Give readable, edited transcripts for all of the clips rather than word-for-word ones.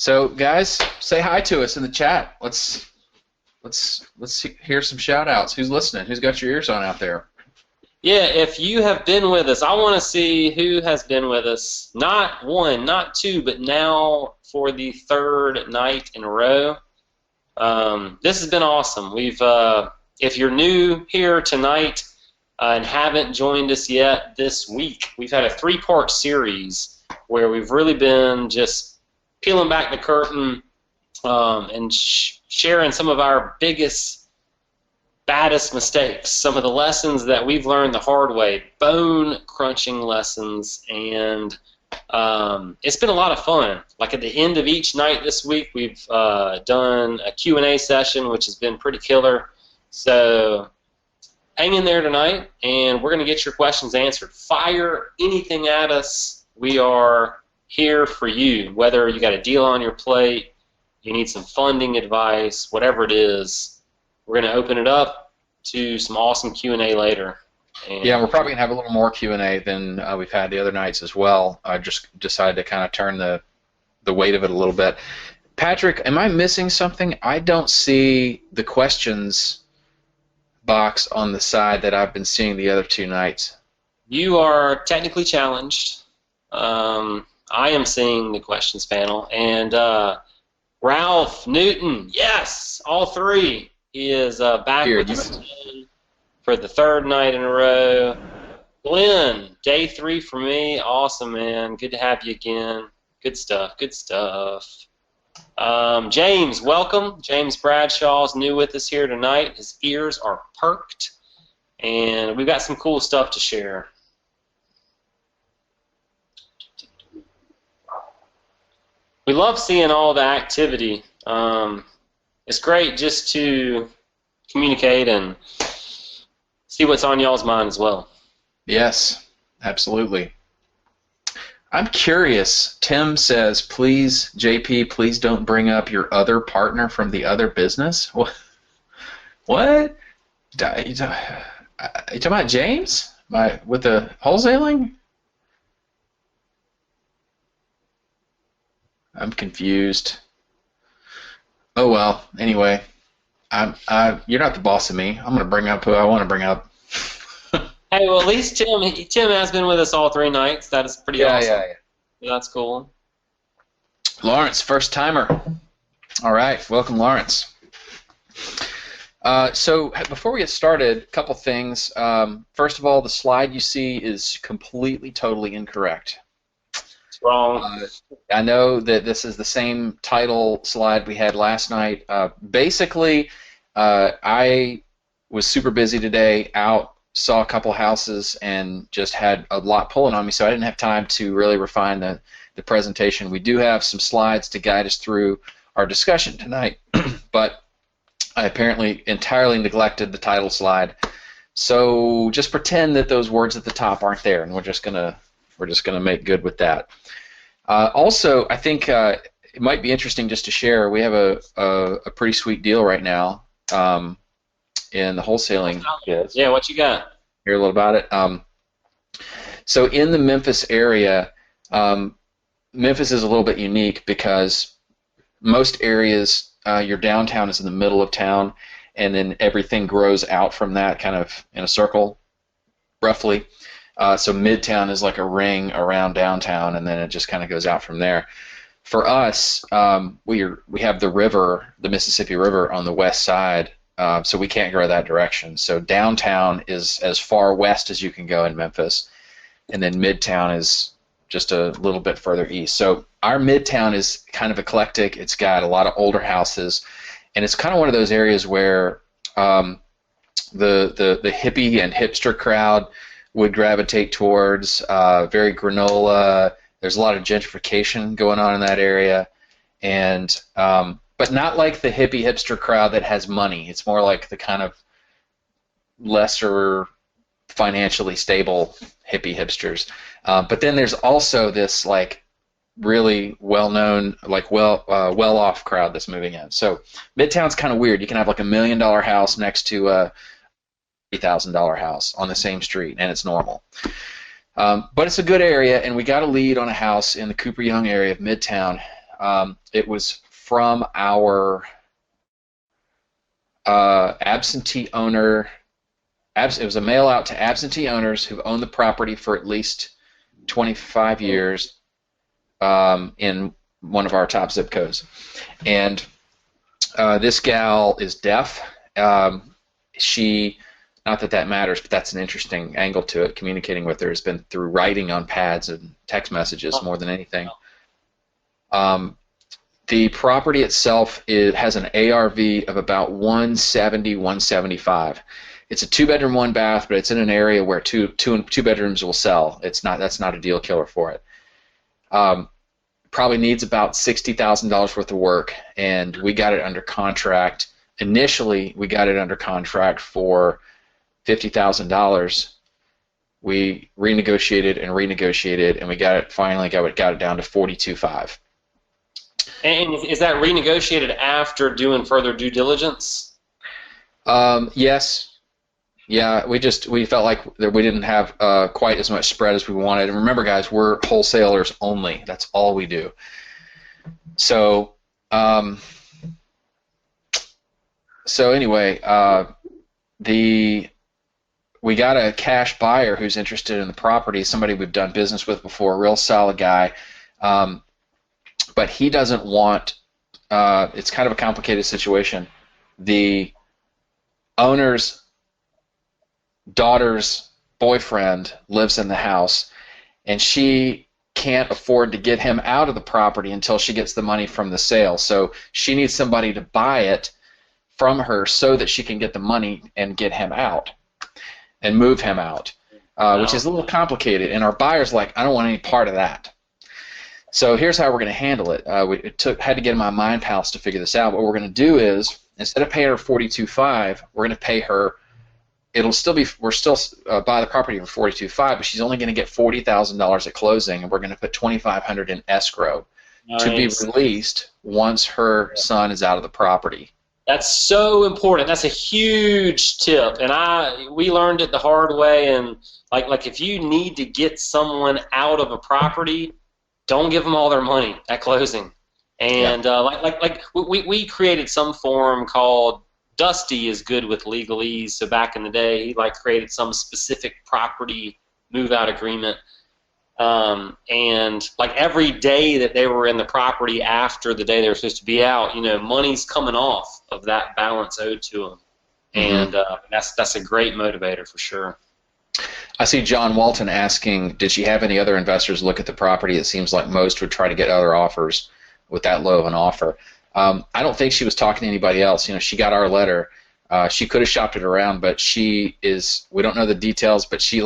So, guys, say hi to us in the chat. Let's hear some shout outs. Who's listening? Who's got your ears on out there? Yeah, if you have been with us, I want to see who has been with us. Not one, not two, but now for the third night in a row. This has been awesome. If you're new here tonight and haven't joined us yet this week, we've had a 3-part series where we've really been just peeling back the curtain and sharing some of our baddest mistakes, some of the lessons that we've learned the hard way, bone-crunching lessons, and it's been a lot of fun. Like at the end of each night this week, we've done a Q&A session, which has been pretty killer. So hang in there tonight, and we're going to get your questions answered. Fire anything at us. We are here for you, whether you got a deal on your plate, you need some funding advice, whatever it is. We're going to open it up to some awesome Q&A later. And yeah, we're probably going to have a little more Q&A than we've had the other nights as well. I just decided to kind of turn the weight of it a little bit. Patrick, am I missing something? I don't see the questions box on the side that I've been seeing the other 2 nights. You are technically challenged. I am seeing the questions panel. And Ralph Newton, yes, all 3. He is back with us for the 3rd night in a row. Glenn, day 3 for me. Awesome, man. Good to have you again. Good stuff, good stuff. James, welcome. James Bradshaw's new with us here tonight. His ears are perked, and we've got some cool stuff to share. We love seeing all the activity. It's great just to communicate and see what's on y'all's mind as well. Yes, absolutely. I'm curious. Tim says, please, JP, please don't bring up your other partner from the other business. What? You talking about James? With the wholesaling? I'm confused. Oh well. Anyway, you're not the boss of me. I'm going to bring up who I want to bring up. Hey, well, at least Tim has been with us all 3 nights. That is pretty awesome. Yeah, that's cool. Lawrence, first timer. All right, welcome, Lawrence. So before we get started, a couple things. First of all, the slide you see is completely, totally incorrect. Wrong. I know that this is the same title slide we had last night. Basically, I was super busy today, saw a couple houses, and just had a lot pulling on me, so I didn't have time to really refine the presentation. We do have some slides to guide us through our discussion tonight, but I apparently entirely neglected the title slide. So just pretend that those words at the top aren't there, and we're just gonna make good with that. Also, I think it might be interesting just to share. We have a pretty sweet deal right now in the wholesaling biz. Yeah, what you got? Hear a little about it. So in the Memphis area, Memphis is a little bit unique because most areas, your downtown is in the middle of town, and then everything grows out from that kind of in a circle, roughly. So Midtown is like a ring around downtown, and then it just kind of goes out from there. For us, we have the river, the Mississippi River, on the west side, so we can't go that direction. So downtown is as far west as you can go in Memphis, and then Midtown is just a little bit further east. So our Midtown is kind of eclectic. It's got a lot of older houses, and it's kind of one of those areas where the hippie and hipster crowd would gravitate towards. Very granola. There's a lot of gentrification going on in that area, and but not like the hippie hipster crowd that has money. It's more like the kind of lesser financially stable hippie hipsters. But then there's also this like really well-known, like well-off crowd that's moving in. So Midtown's kind of weird. You can have like $1 million house next to a $3,000 house on the same street, and it's normal. But it's a good area, and we got a lead on a house in the Cooper Young area of Midtown. It was from our absentee owner. It was a mail out to absentee owners who've owned the property for at least 25 years in one of our top zip codes. And this gal is deaf. She, not that that matters, but that's an interesting angle to it. Communicating with her has been through writing on pads and text messages more than anything. The property itself has an ARV of about 170, 175. It's a 2-bedroom, 1-bath, but it's in an area where two bedrooms will sell. That's not a deal killer for it. Probably needs about $60,000 worth of work, and we got it under contract. Initially, we got it under contract for $50,000. We renegotiated and renegotiated, and we finally got it down to $42,500. And is that renegotiated after doing further due diligence? Yes. Yeah, we felt like we didn't have quite as much spread as we wanted. And remember, guys, we're wholesalers only. That's all we do. So, anyway, we got a cash buyer who's interested in the property. Somebody we've done business with before, a real solid guy. But he doesn't want. It's kind of a complicated situation. The owner's daughter's boyfriend lives in the house, and she can't afford to get him out of the property until she gets the money from the sale. So she needs somebody to buy it from her so that she can get the money and get him out and move him out, which is a little complicated. And our buyer's like, I don't want any part of that. So here's how we're going to handle it. Had to get in my mind palace to figure this out. What we're going to do is, instead of paying her $42,500, we're going to pay her. We're still buy the property for $42,500, but she's only going to get $40,000 at closing, and we're going to put $2,500 in escrow to be released once her son is out of the property. That's so important. That's a huge tip, and we learned it the hard way. And like if you need to get someone out of a property, don't give them all their money at closing. And we created some form called Dusty is good with legalese. So back in the day, he created some specific property move-out agreement, and every day that they were in the property after the day they were supposed to be out, money's coming off of that balance owed to them, and that's a great motivator for sure. I see John Walton asking, did she have any other investors look at the property? It seems like most would try to get other offers with that low of an offer. I don't think she was talking to anybody else. She got our letter. She could have shopped it around, but we don't know the details, but she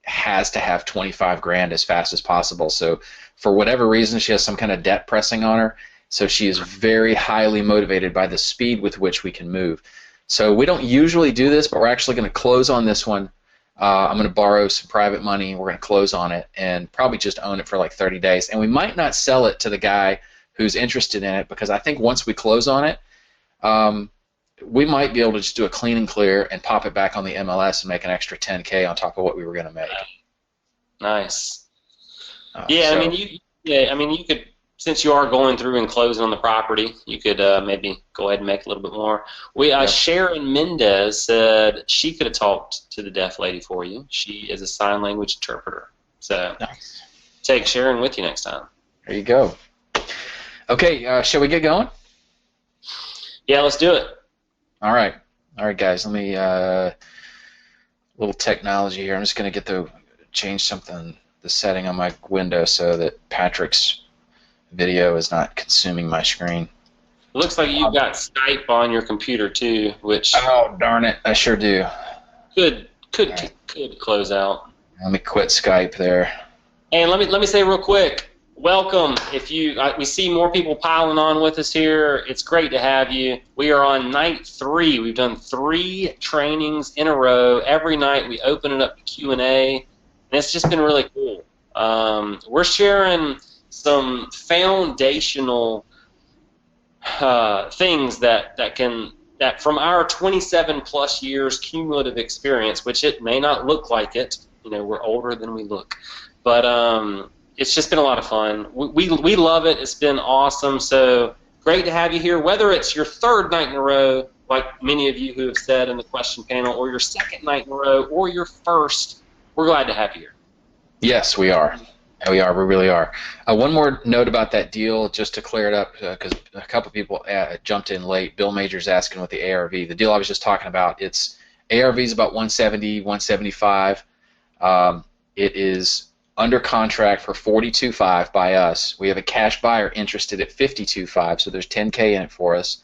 has to have $25,000 as fast as possible. So for whatever reason, she has some kind of debt pressing on her. So she is very highly motivated by the speed with which we can move. So we don't usually do this, but we're actually going to close on this one. I'm going to borrow some private money. We're going to close on it and probably just own it for 30 days. And we might not sell it to the guy who's interested in it, because I think once we close on it, we might be able to just do a clean and clear and pop it back on the MLS and make an extra $10,000 on top of what we were going to make. Nice. You could, since you are going through and closing on the property, you could maybe go ahead and make a little bit more. Sharon Mendez said she could have talked to the deaf lady for you. She is a sign language interpreter. So nice. Take Sharon with you next time. There you go. Okay, shall we get going? Yeah, let's do it. All right, guys. Let me little technology here. I'm just going to change the setting on my window so that Patrick's video is not consuming my screen. It looks like you've got Skype on your computer too, which oh darn it, I sure do. Could close out. Let me quit Skype there. And let me say real quick. Welcome. We see more people piling on with us here. It's great to have you. We are on night 3. We've done 3 trainings in a row. Every night we open it up to Q&A, and it's just been really cool. We're sharing some foundational things that from our 27 plus years cumulative experience, which it may not look like it. We're older than we look, but it's just been a lot of fun. We love it. It's been awesome. So great to have you here. Whether it's your third night in a row, like many of you who have said in the question panel, or your second night in a row, or your first, we're glad to have you here. Yes, we are. We are. We really are. One more note about that deal, just to clear it up, because a couple people jumped in late. Bill Major's asking what the ARV. The deal I was just talking about, its ARV is about 170, 175. It is under contract for 42.5 by us. We have a cash buyer interested at 52.5, so there's 10K in it for us,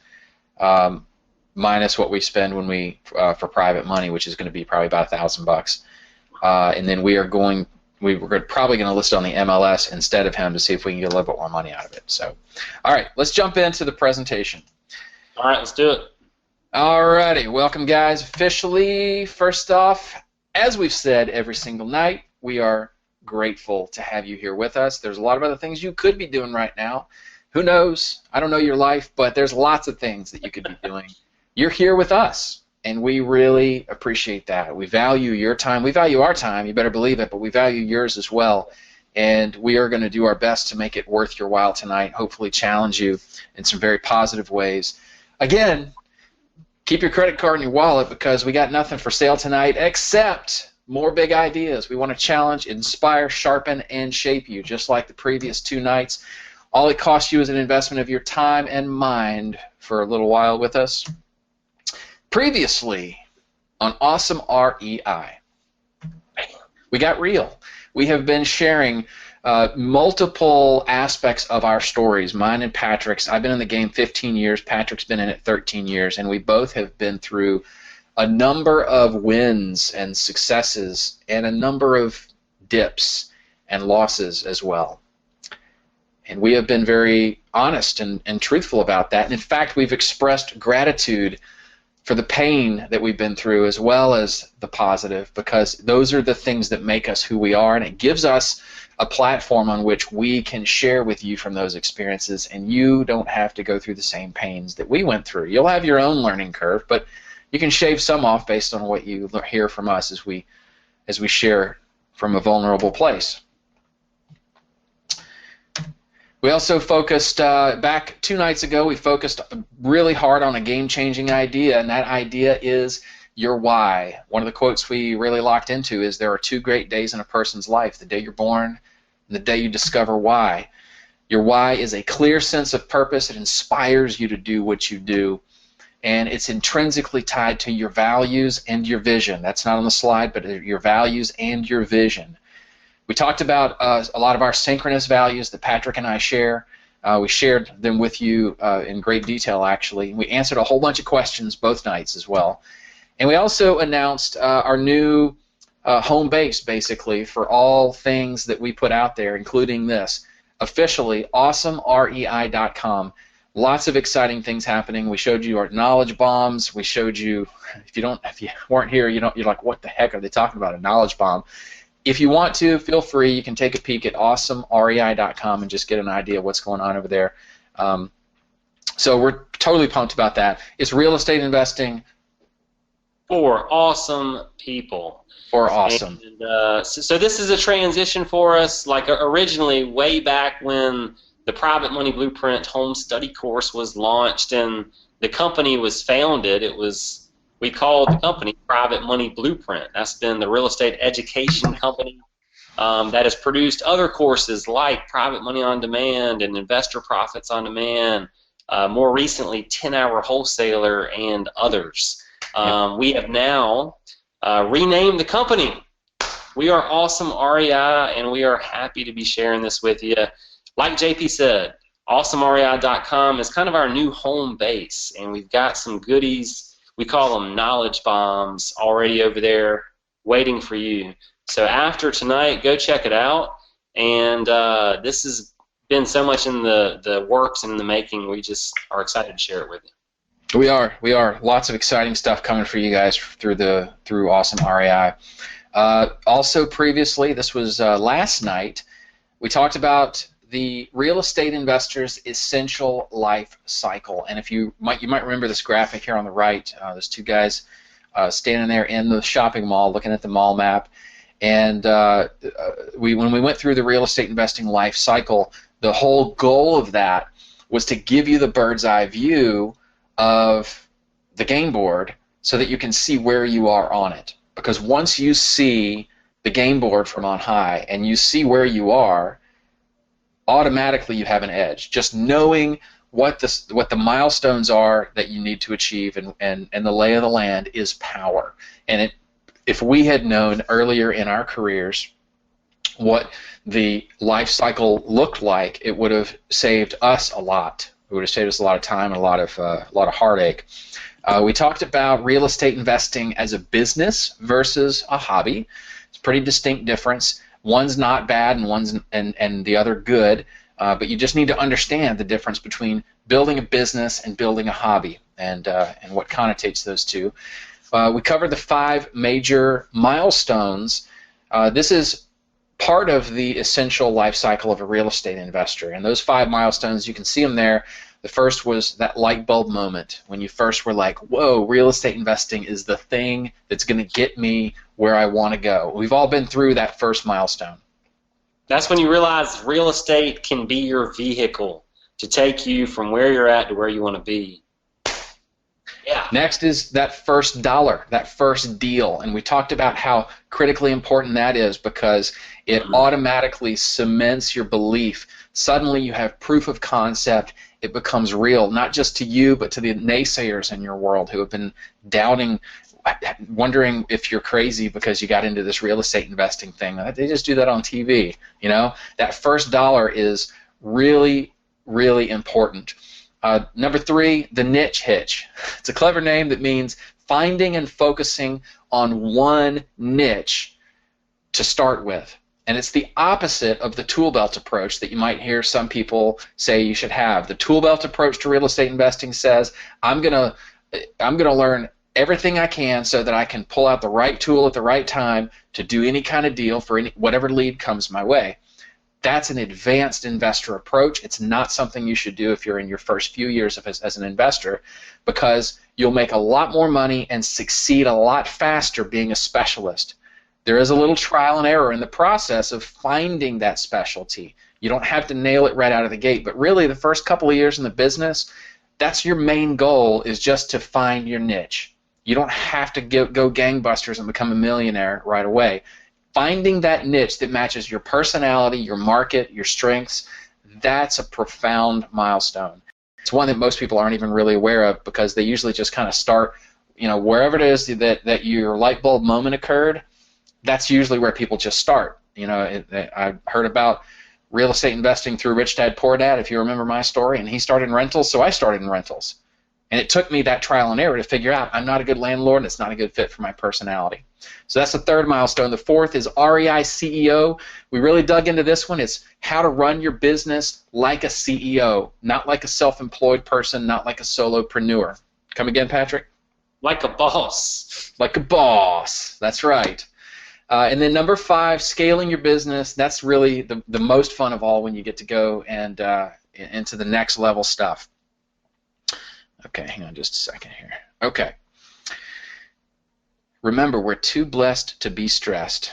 minus what we spend when we for private money, which is going to be probably about $1,000. And then we're probably going to list it on the MLS instead of him to see if we can get a little bit more money out of it. So, all right, let's jump into the presentation. All right, let's do it. All righty, welcome guys. Officially, first off, as we've said every single night, we are grateful to have you here with us. There's a lot of other things you could be doing right now. Who knows? I don't know your life, but there's lots of things that you could be doing. You're here with us, and we really appreciate that. We value your time. We value our time, you better believe it, but we value yours as well. And we are going to do our best to make it worth your while tonight, hopefully challenge you in some very positive ways. Again, keep your credit card in your wallet because we got nothing for sale tonight except more big ideas. We want to challenge, inspire, sharpen, and shape you, just like the previous two nights. All it costs you is an investment of your time and mind for a little while with us. Previously on Awesome REI, we got real. We have been sharing multiple aspects of our stories, mine and Patrick's. I've been in the game 15 years. Patrick's been in it 13 years, and we both have been through a number of wins and successes and a number of dips and losses as well. And we have been very honest and truthful about that. And in fact, we've expressed gratitude for the pain that we've been through as well as the positive, because those are the things that make us who we are, and it gives us a platform on which we can share with you from those experiences, and you don't have to go through the same pains that we went through. You'll have your own learning curve, but you can shave some off based on what you hear from us as we share from a vulnerable place. We also focused, back 2 nights ago, we focused really hard on a game-changing idea, and that idea is your why. One of the quotes we really locked into is there are 2 great days in a person's life, the day you're born and the day you discover why. Your why is a clear sense of purpose. It inspires you to do what you do, and it's intrinsically tied to your values and your vision. That's not on the slide, but your values and your vision. We talked about a lot of our synchronous values that Patrick and I share. We shared them with you in great detail, actually. We answered a whole bunch of questions both nights as well. And we also announced our new home base, basically, for all things that we put out there, including this, officially, AwesomeREI.com. Lots of exciting things happening. We showed you our knowledge bombs. We showed you, if you weren't here, you're like, what the heck are they talking about, a knowledge bomb? If you want to, feel free. You can take a peek at AwesomeREI.com and just get an idea of what's going on over there. So we're totally pumped about that. It's real estate investing for awesome people. For awesome. And, so this is a transition for us. Like originally, way back when the Private Money Blueprint Home Study Course was launched and the company was founded, we called the company Private Money Blueprint. That's been the real estate education company that has produced other courses like Private Money on Demand and Investor Profits on Demand, more recently 10-Hour Wholesaler and others. We have now renamed the company. We are Awesome REI, and we are happy to be sharing this with you. Like JP said, AwesomeREI.com is kind of our new home base, and we've got some goodies. We call them knowledge bombs already over there waiting for you. So after tonight, go check it out. And this has been so much in the works and in the making. We just are excited to share it with you. We are. Lots of exciting stuff coming for you guys through Awesome REI. Also previously, this was last night, we talked about the real estate investor's essential life cycle. And if you might remember this graphic here on the right. There's 2 guys standing there in the shopping mall looking at the mall map. And when we went through the real estate investing life cycle, the whole goal of that was to give you the bird's eye view of the game board so that you can see where you are on it. Because once you see the game board from on high and you see where you are, automatically you have an edge. Just knowing what the milestones are that you need to achieve and the lay of the land is power. And if we had known earlier in our careers what the life cycle looked like, it would have saved us a lot. It would have saved us a lot of time and a lot of heartache. We talked about real estate investing as a business versus a hobby. It's a pretty distinct difference. One's not bad and one's and the other good, but you just need to understand the difference between building a business and building a hobby, and what connotates those two. We covered the 5 major milestones. This is part of the essential life cycle of a real estate investor, and those 5 milestones, you can see them there. The first was that light bulb moment when you first were like, whoa, real estate investing is the thing that's going to get me where I want to go. We've all been through that first milestone. That's when you realize real estate can be your vehicle to take you from where you're at to where you want to be. Yeah. Next is that first dollar, that first deal, and we talked about how critically important that is because it automatically cements your belief. Suddenly you have proof of concept. It becomes real, not just to you, but to the naysayers in your world who have been doubting, wondering if you're crazy because you got into this real estate investing thing. They just do that on TV. You know, that first dollar is really, really important. Number 3, the niche hitch. It's a clever name that means finding and focusing on one niche to start with. And it's the opposite of the tool belt approach that you might hear some people say you should have. The tool belt approach to real estate investing says, I'm gonna learn everything I can so that I can pull out the right tool at the right time to do any kind of deal for whatever lead comes my way. That's an advanced investor approach. It's not something you should do if you're in your first few years as an investor, because you'll make a lot more money and succeed a lot faster being a specialist. There is a little trial and error in the process of finding that specialty. You don't have to nail it right out of the gate, but really the first couple of years in the business, that's your main goal, is just to find your niche. You don't have to go gangbusters and become a millionaire right away. Finding that niche that matches your personality, your market, your strengths, that's a profound milestone. It's one that most people aren't even really aware of because they usually just kind of start, wherever it is that your light bulb moment occurred, that's usually where people just start. I heard about real estate investing through Rich Dad Poor Dad, if you remember my story, and he started in rentals, so I started in rentals. And it took me that trial and error to figure out I'm not a good landlord and it's not a good fit for my personality. So that's the 3rd milestone. The 4th is REI CEO. We really dug into this one. It's how to run your business like a CEO, not like a self-employed person, not like a solopreneur. Come again, Patrick? Like a boss. Like a boss. That's right. And then number 5, scaling your business. That's really the most fun of all when you get to go and into the next level stuff. Okay, hang on just a second here. Okay. Remember, we're too blessed to be stressed.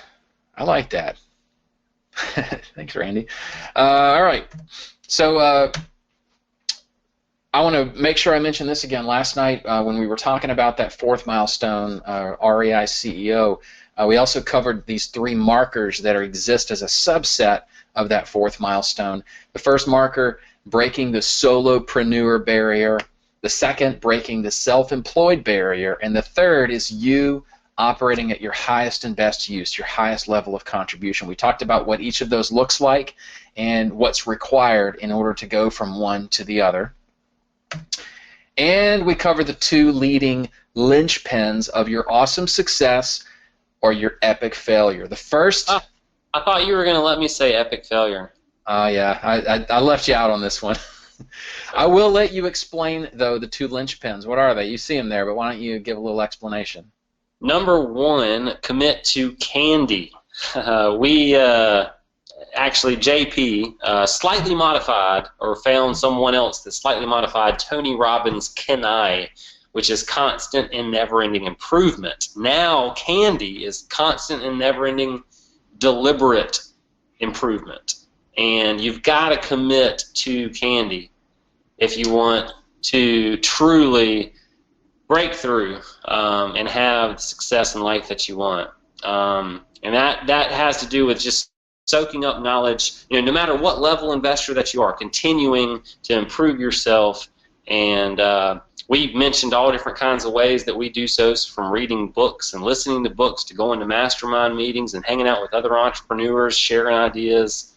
I like that. Thanks, Randy. All right. So I want to make sure I mention this again. Last night when we were talking about that 4th milestone, REI CEO, we also covered these 3 markers that exist as a subset of that 4th milestone. The first marker, breaking the solopreneur barrier. The second, breaking the self-employed barrier. And the third is you operating at your highest and best use, your highest level of contribution. We talked about what each of those looks like and what's required in order to go from one to the other. And we covered the 2 leading linchpins of your awesome success or your epic failure. The first... I thought you were going to let me say epic failure. Yeah, I left you out on this one. I will let you explain, though, the 2 linchpins. What are they? You see them there, but why don't you give a little explanation? Number 1, commit to candy. Actually, JP slightly modified, or found someone else that slightly modified Tony Robbins' Kenai, which is constant and never-ending improvement. Now, candy is constant and never-ending deliberate improvement. And you've got to commit to candy if you want to truly break through and have the success in life that you want. And that has to do with just soaking up knowledge, no matter what level investor that you are, continuing to improve yourself. And we've mentioned all different kinds of ways that we do so, from reading books and listening to books to going to mastermind meetings and hanging out with other entrepreneurs, sharing ideas.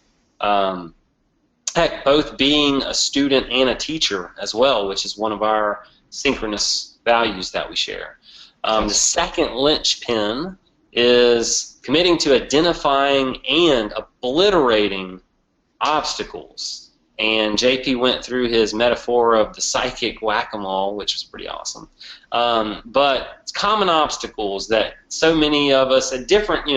Heck, both being a student and a teacher as well, which is one of our synchronous values that we share. The second linchpin is committing to identifying and obliterating obstacles. And JP went through his metaphor of the psychic whack-a-mole, which was pretty awesome. But it's common obstacles that so many of us at different,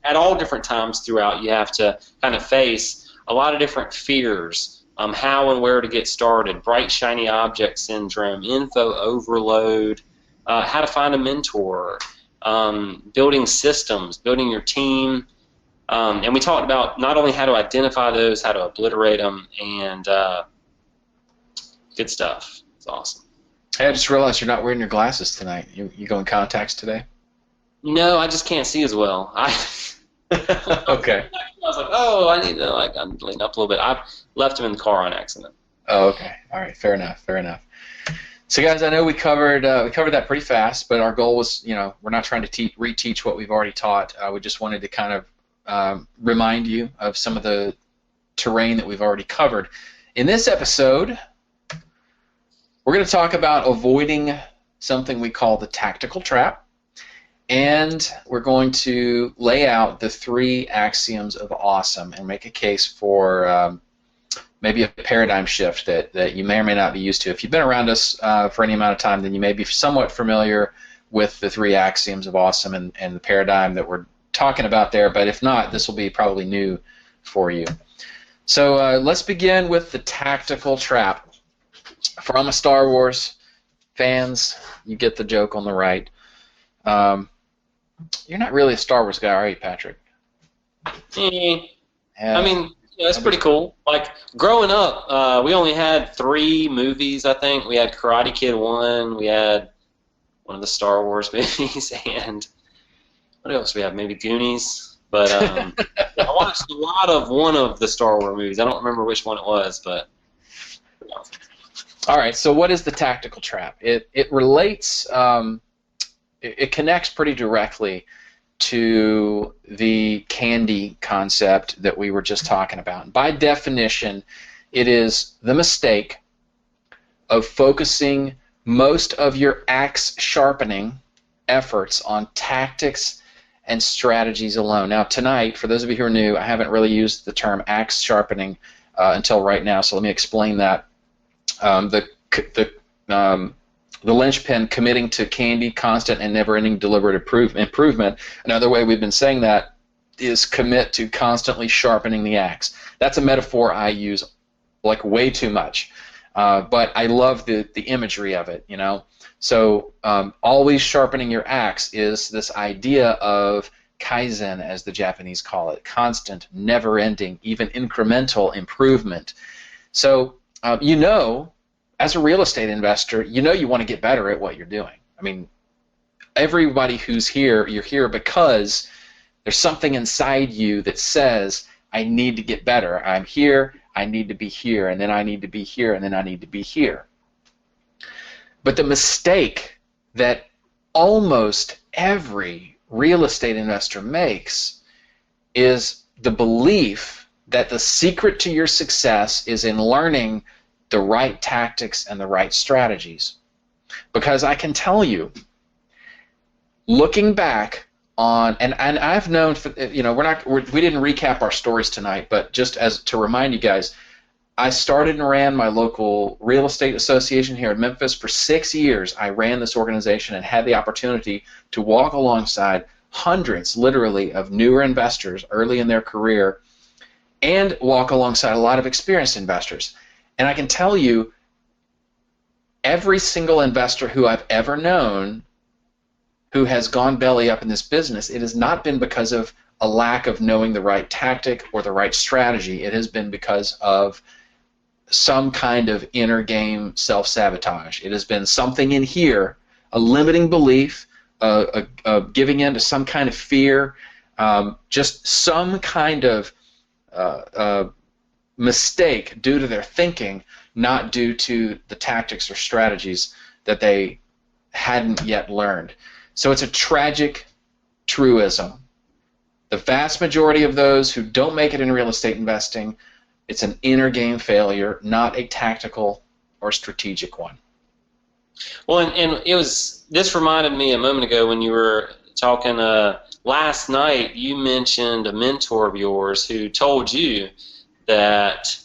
at all different times throughout, you have to kind of face a lot of different fears, how and where to get started, bright, shiny object syndrome, info overload, how to find a mentor, building systems, building your team. And we talked about not only how to identify those, how to obliterate them, and good stuff. It's awesome. Hey, I just realized you're not wearing your glasses tonight. You going contacts today? No, I just can't see as well. Okay. I was like, oh, I need to lean up a little bit. I left him in the car on accident. Oh, okay. All right. Fair enough. So, guys, I know we covered that pretty fast, but our goal was, we're not trying to reteach what we've already taught. We just wanted to kind of remind you of some of the terrain that we've already covered. In this episode, we're going to talk about avoiding something we call the tactical trap. And we're going to lay out the 3 axioms of awesome and make a case for maybe a paradigm shift that you may or may not be used to. If you've been around us for any amount of time, then you may be somewhat familiar with the 3 axioms of awesome and the paradigm that we're talking about there. But if not, this will be probably new for you. So let's begin with the tactical trap. From a Star Wars fans, you get the joke on the right. You're not really a Star Wars guy, are you, Patrick? Yeah. I mean, it's pretty cool. Like, growing up, we only had 3 movies, I think. We had Karate Kid 1, we had one of the Star Wars movies, and what else we have? Maybe Goonies. But I watched a lot of one of the Star Wars movies. I don't remember which one it was, but pretty awesome. All right, so what is the tactical trap? It relates... It connects pretty directly to the candy concept that we were just talking about. By definition, it is the mistake of focusing most of your axe sharpening efforts on tactics and strategies alone. Now, tonight, for those of you who are new, I haven't really used the term axe sharpening until right now, so let me explain that. The linchpin, committing to candy, constant, and never-ending deliberate improvement. Another way we've been saying that is commit to constantly sharpening the axe. That's a metaphor I use like way too much, but I love the imagery of it. So always sharpening your axe is this idea of kaizen, as the Japanese call it, constant, never-ending, even incremental improvement. So as a real estate investor, you want to get better at what you're doing. I mean, everybody who's here, you're here because there's something inside you that says, I need to get better. I'm here, I need to be here, and then I need to be here, and then I need to be here. But the mistake that almost every real estate investor makes is the belief that the secret to your success is in learning the right tactics and the right strategies. Because I can tell you, looking back on, and I've known, we didn't recap our stories tonight, but just as to remind you guys, I started and ran my local real estate association here in Memphis for 6 years. I ran this organization and had the opportunity to walk alongside hundreds, literally, of newer investors early in their career and walk alongside a lot of experienced investors. And I can tell you, every single investor who I've ever known who has gone belly up in this business, it has not been because of a lack of knowing the right tactic or the right strategy. It has been because of some kind of inner game self-sabotage. It has been something in here, a limiting belief, giving in to some kind of fear, just some kind of mistake due to their thinking, not due to the tactics or strategies that they hadn't yet learned. So it's a tragic truism. The vast majority of those who don't make it in real estate investing, it's an inner game failure, not a tactical or strategic one. Well, and it was, this reminded me a moment ago when you were talking last night. You mentioned a mentor of yours who told you that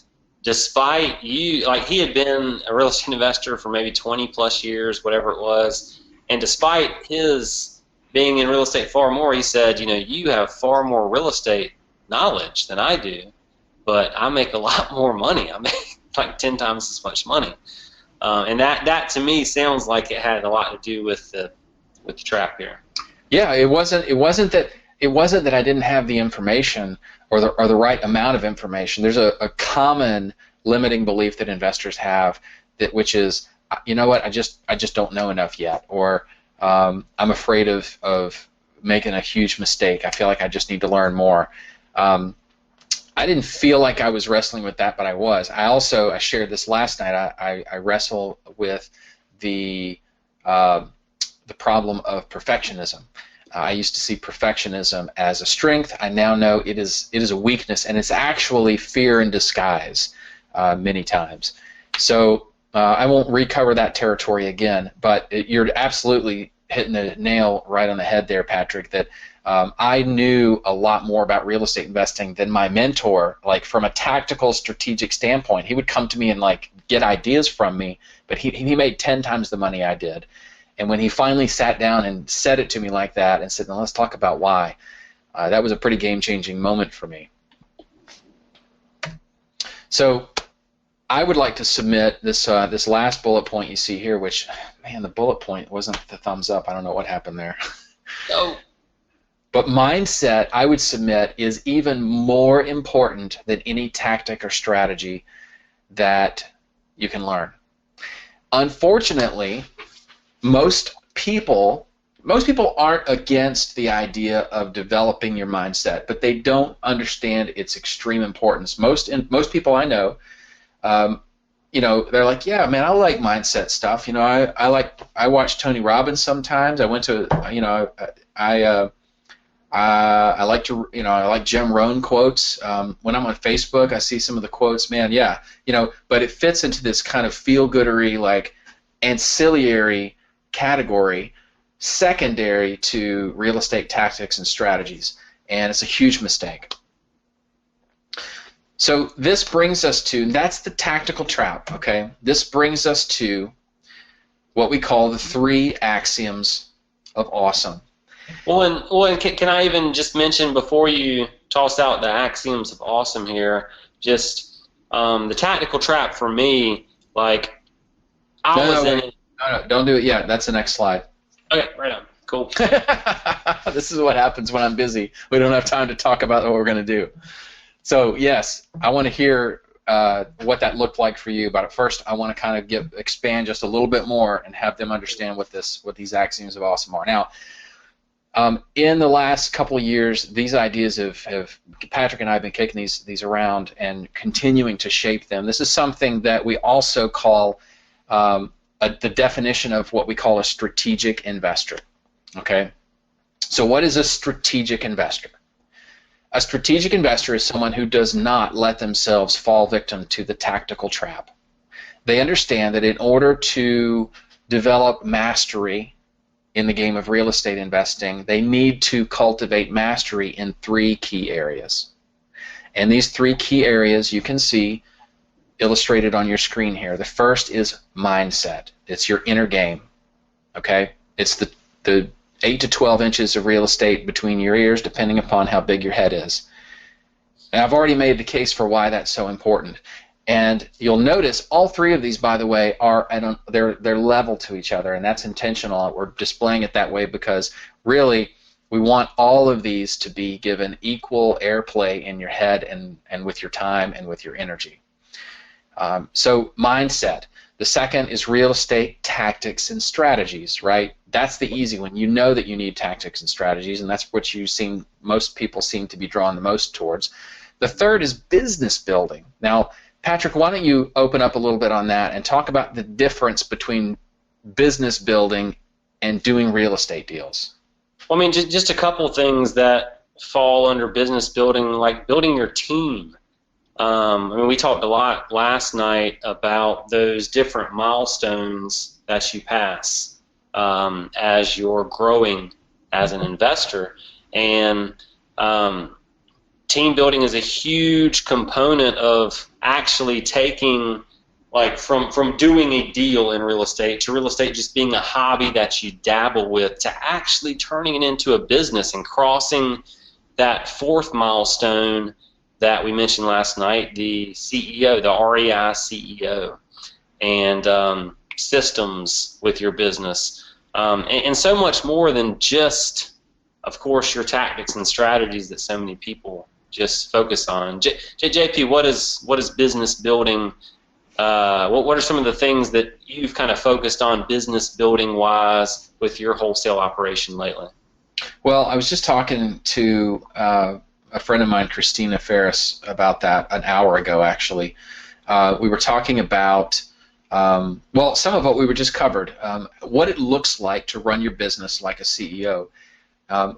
despite you, like, he had been a real estate investor for maybe 20 plus years, whatever it was, and despite his being in real estate far more, he said, you have far more real estate knowledge than I do, but I make a lot more money. I make like 10 times as much money. And that to me sounds like it had a lot to do with the trap here. Yeah, it wasn't that I didn't have the information or the right amount of information. There's a common limiting belief that investors have, which is, you know what, I just don't know enough yet, or I'm afraid of making a huge mistake. I feel like I just need to learn more. I didn't feel like I was wrestling with that, but I was. I shared this last night. I wrestle with the problem of perfectionism. I used to see perfectionism as a strength. I now know it is a weakness, and it's actually fear in disguise many times. So I won't recover that territory again, but you're absolutely hitting the nail right on the head there, Patrick, that I knew a lot more about real estate investing than my mentor, like from a tactical, strategic standpoint. He would come to me and like get ideas from me, but he made 10 times the money I did. And when he finally sat down and said it to me like that and said, "Now let's talk about why," that was a pretty game-changing moment for me. So I would like to submit this this last bullet point you see here, which, man, the bullet point wasn't the thumbs up. I don't know what happened there. Oh. But mindset, I would submit, is even more important than any tactic or strategy that you can learn. Unfortunately, most people aren't against the idea of developing your mindset, but they don't understand its extreme importance. Most people I know, they're like, "Yeah, man, I like mindset stuff. I watch Tony Robbins sometimes. I went to, I like Jim Rohn quotes. When I'm on Facebook, I see some of the quotes. Man, yeah, but it fits into this kind of feel-goodery, like ancillary category, secondary to real estate tactics and strategies, and it's a huge mistake. So this brings us to, that's the tactical trap, okay? This brings us to what we call the 3 axioms of awesome. Well, can I even just mention, before you toss out the axioms of awesome here, just the tactical trap for me, like, No, don't do it yet. That's the next slide. Okay, right on. Cool. This is what happens when I'm busy. We don't have time to talk about what we're going to do. So, yes, I want to hear what that looked like for you. But at first, I want to kind of expand just a little bit more and have them understand what these axioms of awesome are. Now, in the last couple of years, these ideas have Patrick and I have been kicking these around and continuing to shape them. This is something that we also call the definition of what we call a strategic investor. Okay? So what is a strategic investor? A strategic investor is someone who does not let themselves fall victim to the tactical trap. They understand that in order to develop mastery in the game of real estate investing, they need to cultivate mastery in 3 key areas. And these 3 key areas you can see illustrated on your screen here. The first is mindset. It's your inner game. Okay? It's the 8 to 12 inches of real estate between your ears, depending upon how big your head is. And I've already made the case for why that's so important. And you'll notice all 3 of these, by the way, they're level to each other, and that's intentional. We're displaying it that way because really We want all of these to be given equal airplay in your head and with your time and with your energy. So mindset. The second is real estate tactics and strategies, right? That's the easy one. You know that you need tactics and strategies, and that's what most people seem to be drawn the most towards. The third is business building. Now, Patrick, why don't you open up a little bit on that and talk about the difference between business building and doing real estate deals? Well, I mean, just a couple things that fall under business building, like building your team. I mean, we talked a lot last night about those different milestones that you pass as you're growing as an investor, and team building is a huge component of actually taking, like, from doing a deal in real estate to real estate just being a hobby that you dabble with to actually turning it into a business and crossing that fourth milestone that we mentioned last night, the CEO, the REI CEO, and systems with your business, and so much more than just, of course, your tactics and strategies that so many people just focus on. JP, what is business building? What are some of the things that you've kind of focused on business building wise with your wholesale operation lately? Well, I was just talking to a friend of mine, Christina Ferris, about that an hour ago, actually. We were talking about, well, some of what we were just covered, what it looks like to run your business like a CEO. A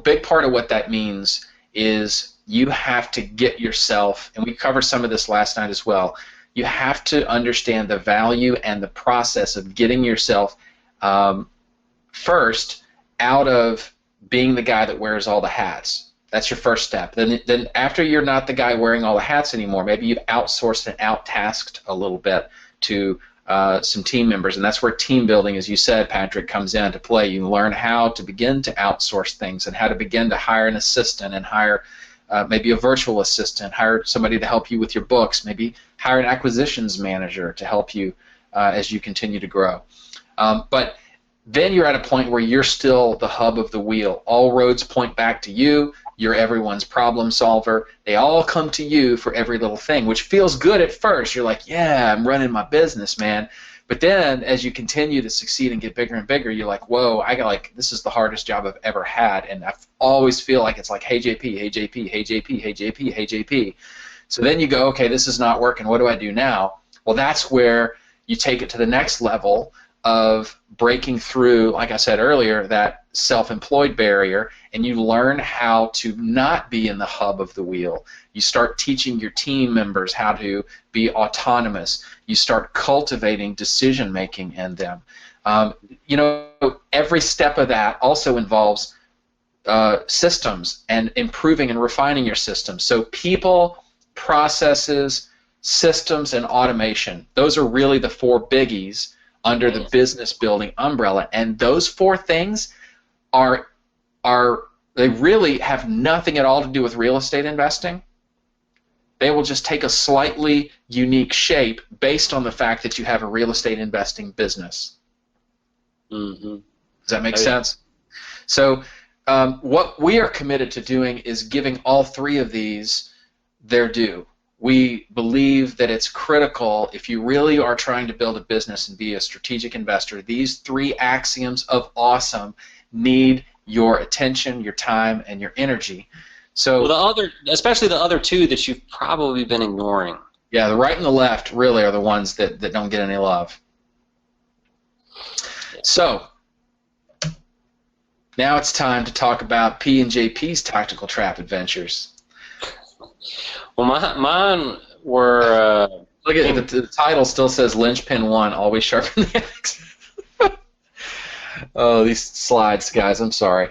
big part of what that means is you have to get yourself, and we covered some of this last night as well, you have to understand the value and the process of getting yourself first out of being the guy that wears all the hats. That's your first step. Then after you're not the guy wearing all the hats anymore, maybe you've outsourced and out-tasked a little bit to some team members, and that's where team building, as you said, Patrick, comes into play. You learn how to begin to outsource things and how to begin to hire an assistant and hire maybe a virtual assistant, hire somebody to help you with your books, maybe hire an acquisitions manager to help you as you continue to grow. But then you're at a point where you're still the hub of the wheel. All roads point back to you. You're everyone's problem solver. They all come to you for every little thing, which feels good at first. You're like, yeah, I'm running my business, man. But then as you continue to succeed and get bigger and bigger, you're like, whoa, this is the hardest job I've ever had. And I always feel like it's like, hey, JP, hey, JP, hey, JP, hey, JP, hey, JP. So then you go, okay, this is not working. What do I do now? Well, that's where you take it to the next level of breaking through, like I said earlier, that self-employed barrier, and you learn how to not be in the hub of the wheel. You start teaching your team members how to be autonomous. You start cultivating decision-making in them. Every step of that also involves systems and improving and refining your systems. So people, processes, systems, and automation, those are really the four biggies under the business building umbrella, and those four things they really have nothing at all to do with real estate investing. They will just take a slightly unique shape based on the fact that you have a real estate investing business. Mm-hmm. Does that make sense? So what we are committed to doing is giving all three of these their due. We believe that it's critical, if you really are trying to build a business and be a strategic investor, these three axioms of awesome need your attention, your time, and your energy. So, especially the other two that you've probably been ignoring. Yeah, the right and the left really are the ones that don't get any love. So, now it's time to talk about P and JP's tactical trap adventures. Well, mine were... Look at the title still says Linchpin 1, always sharpen the axe. Oh, these slides, guys, I'm sorry.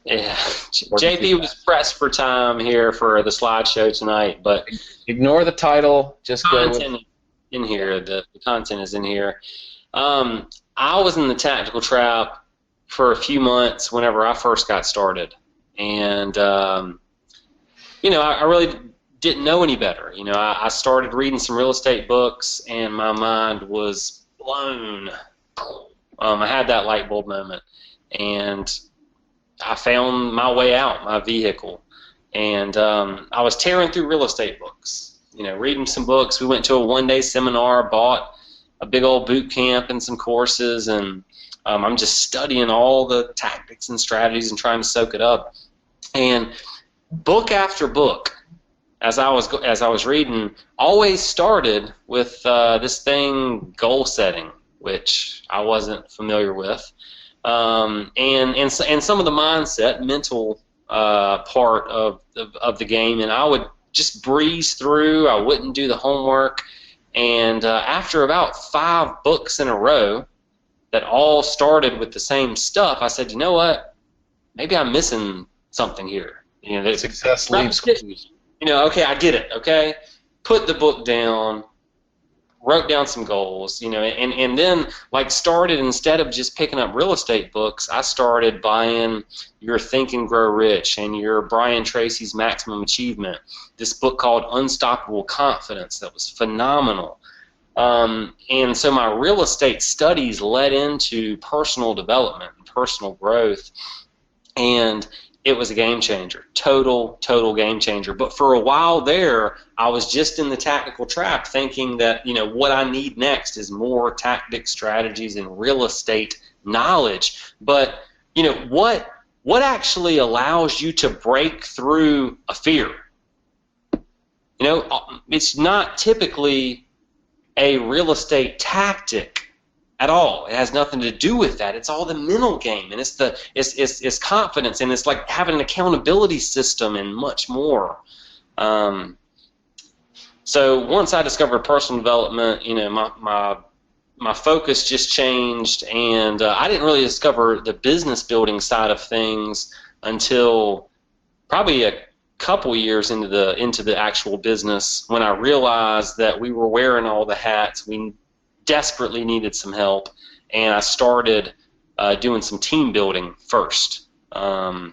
Yeah, JP was pressed for time here for the slideshow tonight, but... Ignore the title, just go with... in here, the content is in here. I was in the tactical trap for a few months whenever I first got started, and... I really didn't know any better. I started reading some real estate books, and my mind was blown. I had that light bulb moment, and I found my way out, my vehicle. And I was tearing through real estate books, reading some books. We went to a one-day seminar, bought a big old boot camp and some courses, and I'm just studying all the tactics and strategies and trying to soak it up. And book after book, as I was reading, always started with this thing, goal setting, which I wasn't familiar with, and some of the mindset, mental part of the game, and I would just breeze through. I wouldn't do the homework, and after about 5 books in a row that all started with the same stuff, I said, you know what? Maybe I'm missing something here. Success leaves clues. Okay, I get it. Okay, put the book down, wrote down some goals, and then started, instead of just picking up real estate books, I started buying your Think and Grow Rich and your Brian Tracy's Maximum Achievement, this book called Unstoppable Confidence that was phenomenal. And so my real estate studies led into personal development and personal growth, and it was a game changer, total game changer. But for a while there, I was just in the tactical trap, thinking that what I need next is more tactics, strategies, and real estate knowledge. But what actually allows you to break through a fear? It's not typically a real estate tactic at all. It has nothing to do with that. It's all the mental game, and it's confidence, and it's like having an accountability system and much more. So once I discovered personal development, my focus just changed, and I didn't really discover the business building side of things until probably a couple years into the actual business, when I realized that we were wearing all the hats. We desperately needed some help, and I started doing some team building first. So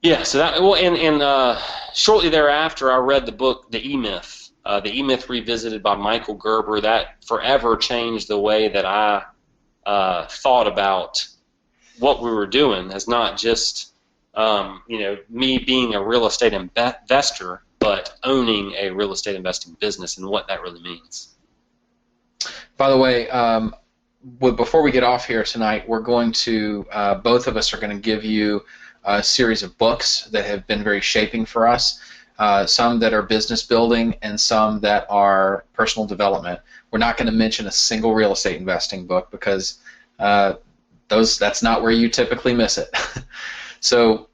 that, and shortly thereafter, I read the book The E-Myth, The E-Myth Revisited by Michael Gerber. That forever changed the way that I thought about what we were doing, as not just me being a real estate investor, but owning a real estate investing business and what that really means. By the way, before we get off here tonight, we're going to, both of us are going to give you a series of books that have been very shaping for us, some that are business building and some that are personal development. We're not going to mention a single real estate investing book because that's not where you typically miss it. So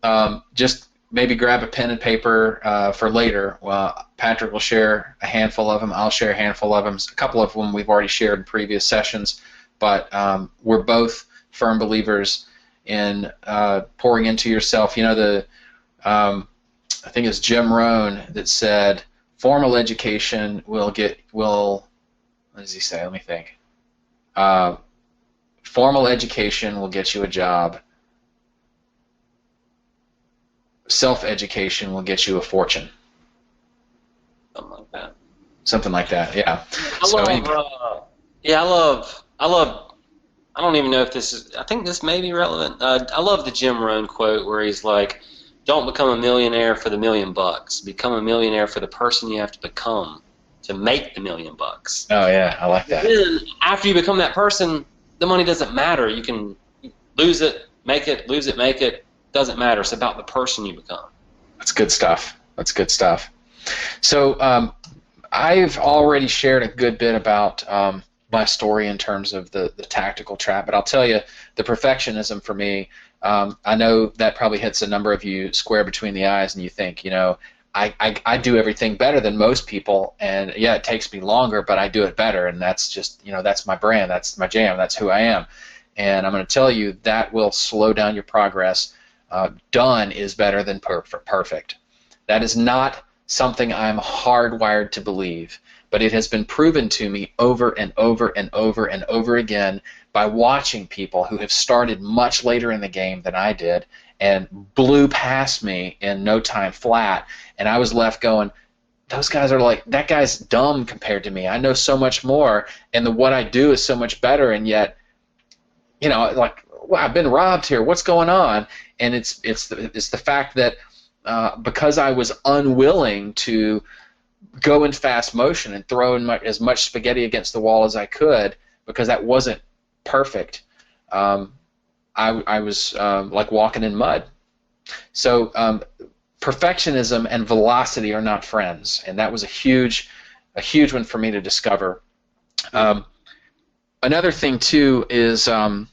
just maybe grab a pen and paper for later. Patrick will share a handful of them. I'll share a handful of them. A couple of them we've already shared in previous sessions, but we're both firm believers in pouring into yourself. I think it's Jim Rohn that said, formal education what does he say? Let me think. Formal education will get you a job. Self-education will get you a fortune. Something like that. Yeah. I don't even know if this is. I think this may be relevant. I love the Jim Rohn quote where he's like, "Don't become a millionaire for the $1 million. Become a millionaire for the person you have to become to make the $1 million." Oh yeah, I like that. And then after you become that person, the money doesn't matter. You can lose it, make it, lose it, make it. Doesn't matter. It's about the person you become. That's good stuff. So I've already shared a good bit about my story in terms of the tactical trap, but I'll tell you, the perfectionism for me, I know that probably hits a number of you square between the eyes, and you think, I do everything better than most people, and yeah, it takes me longer, but I do it better, and that's just, that's my brand, that's my jam, that's who I am. And I'm going to tell you that will slow down your progress. Done is better than perfect. That is not something I'm hardwired to believe, but it has been proven to me over and over and over and over again by watching people who have started much later in the game than I did and blew past me in no time flat, and I was left going, those guys are like, that guy's dumb compared to me. I know so much more, and what I do is so much better, and yet, well, I've been robbed here. What's going on? And it's the fact that because I was unwilling to go in fast motion and throw in as much spaghetti against the wall as I could, because that wasn't perfect, I was like walking in mud. So perfectionism and velocity are not friends, and that was a huge one for me to discover. Another thing too is I'm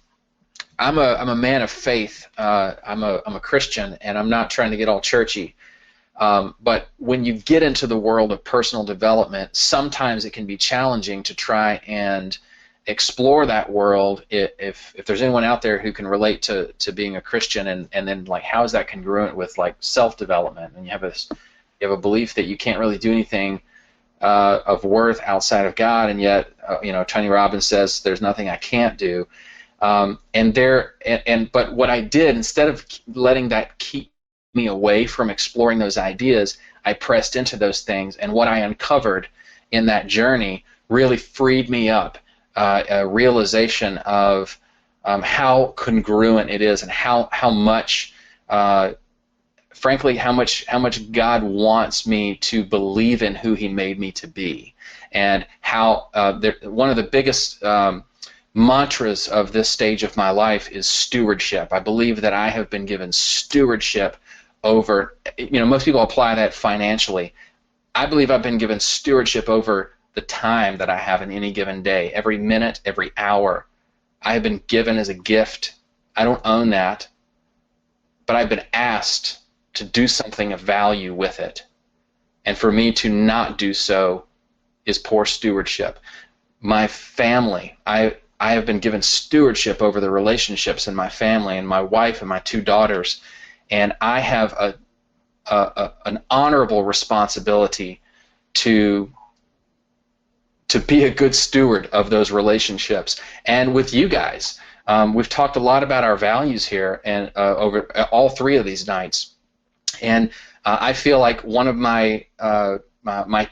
a man of faith. I'm a Christian, and I'm not trying to get all churchy. But when you get into the world of personal development, sometimes it can be challenging to try and explore that world. If there's anyone out there who can relate to being a Christian, and then like how is that congruent with like self-development, and you have a belief that you can't really do anything of worth outside of God, and yet Tony Robbins says there's nothing I can't do. But what I did, instead of letting that keep me away from exploring those ideas, I pressed into those things, and what I uncovered in that journey really freed me up. A realization of how congruent it is, and how much, frankly, how much God wants me to believe in who He made me to be, and how one of the biggest mantras of this stage of my life is stewardship. I believe that I have been given stewardship over, most people apply that financially. I believe I've been given stewardship over the time that I have in any given day. Every minute, every hour, I have been given as a gift. I don't own that, but I've been asked to do something of value with it. And for me to not do so is poor stewardship. My family, I have been given stewardship over the relationships in my family, and my wife and my 2 daughters, and I have an honorable responsibility to be a good steward of those relationships. And with you guys, we've talked a lot about our values here, and over all 3 of these nights. And I feel like one of my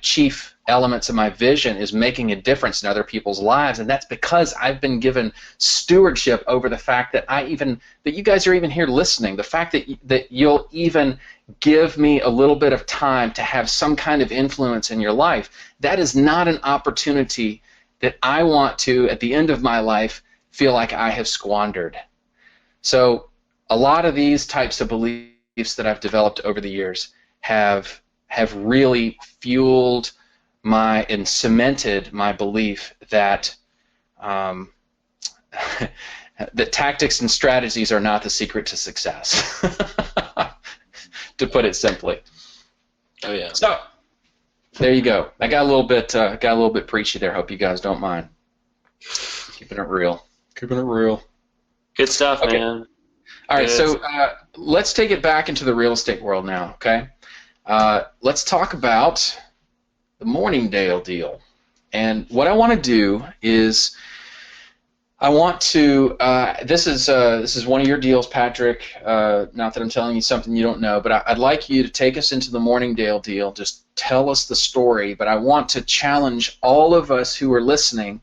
chief elements of my vision is making a difference in other people's lives, and that's because I've been given stewardship over the fact that that you guys are even here listening. The fact that you'll even give me a little bit of time to have some kind of influence in your life, that is not an opportunity that I want to, at the end of my life, feel like I have squandered. So a lot of these types of beliefs that I've developed over the years have really fueled and cemented my belief that that tactics and strategies are not the secret to success, to put it simply. Oh yeah. So there you go. I got a little bit preachy there. Hope you guys don't mind. Keeping it real. Keeping it real. Good stuff, okay. Man. All right, so let's take it back into the real estate world now, okay? Let's talk about the Morningdale deal. And what I want to do is I want to this is one of your deals, Patrick. Not that I'm telling you something you don't know, but I'd like you to take us into the Morningdale deal. Just tell us the story, but I want to challenge all of us who are listening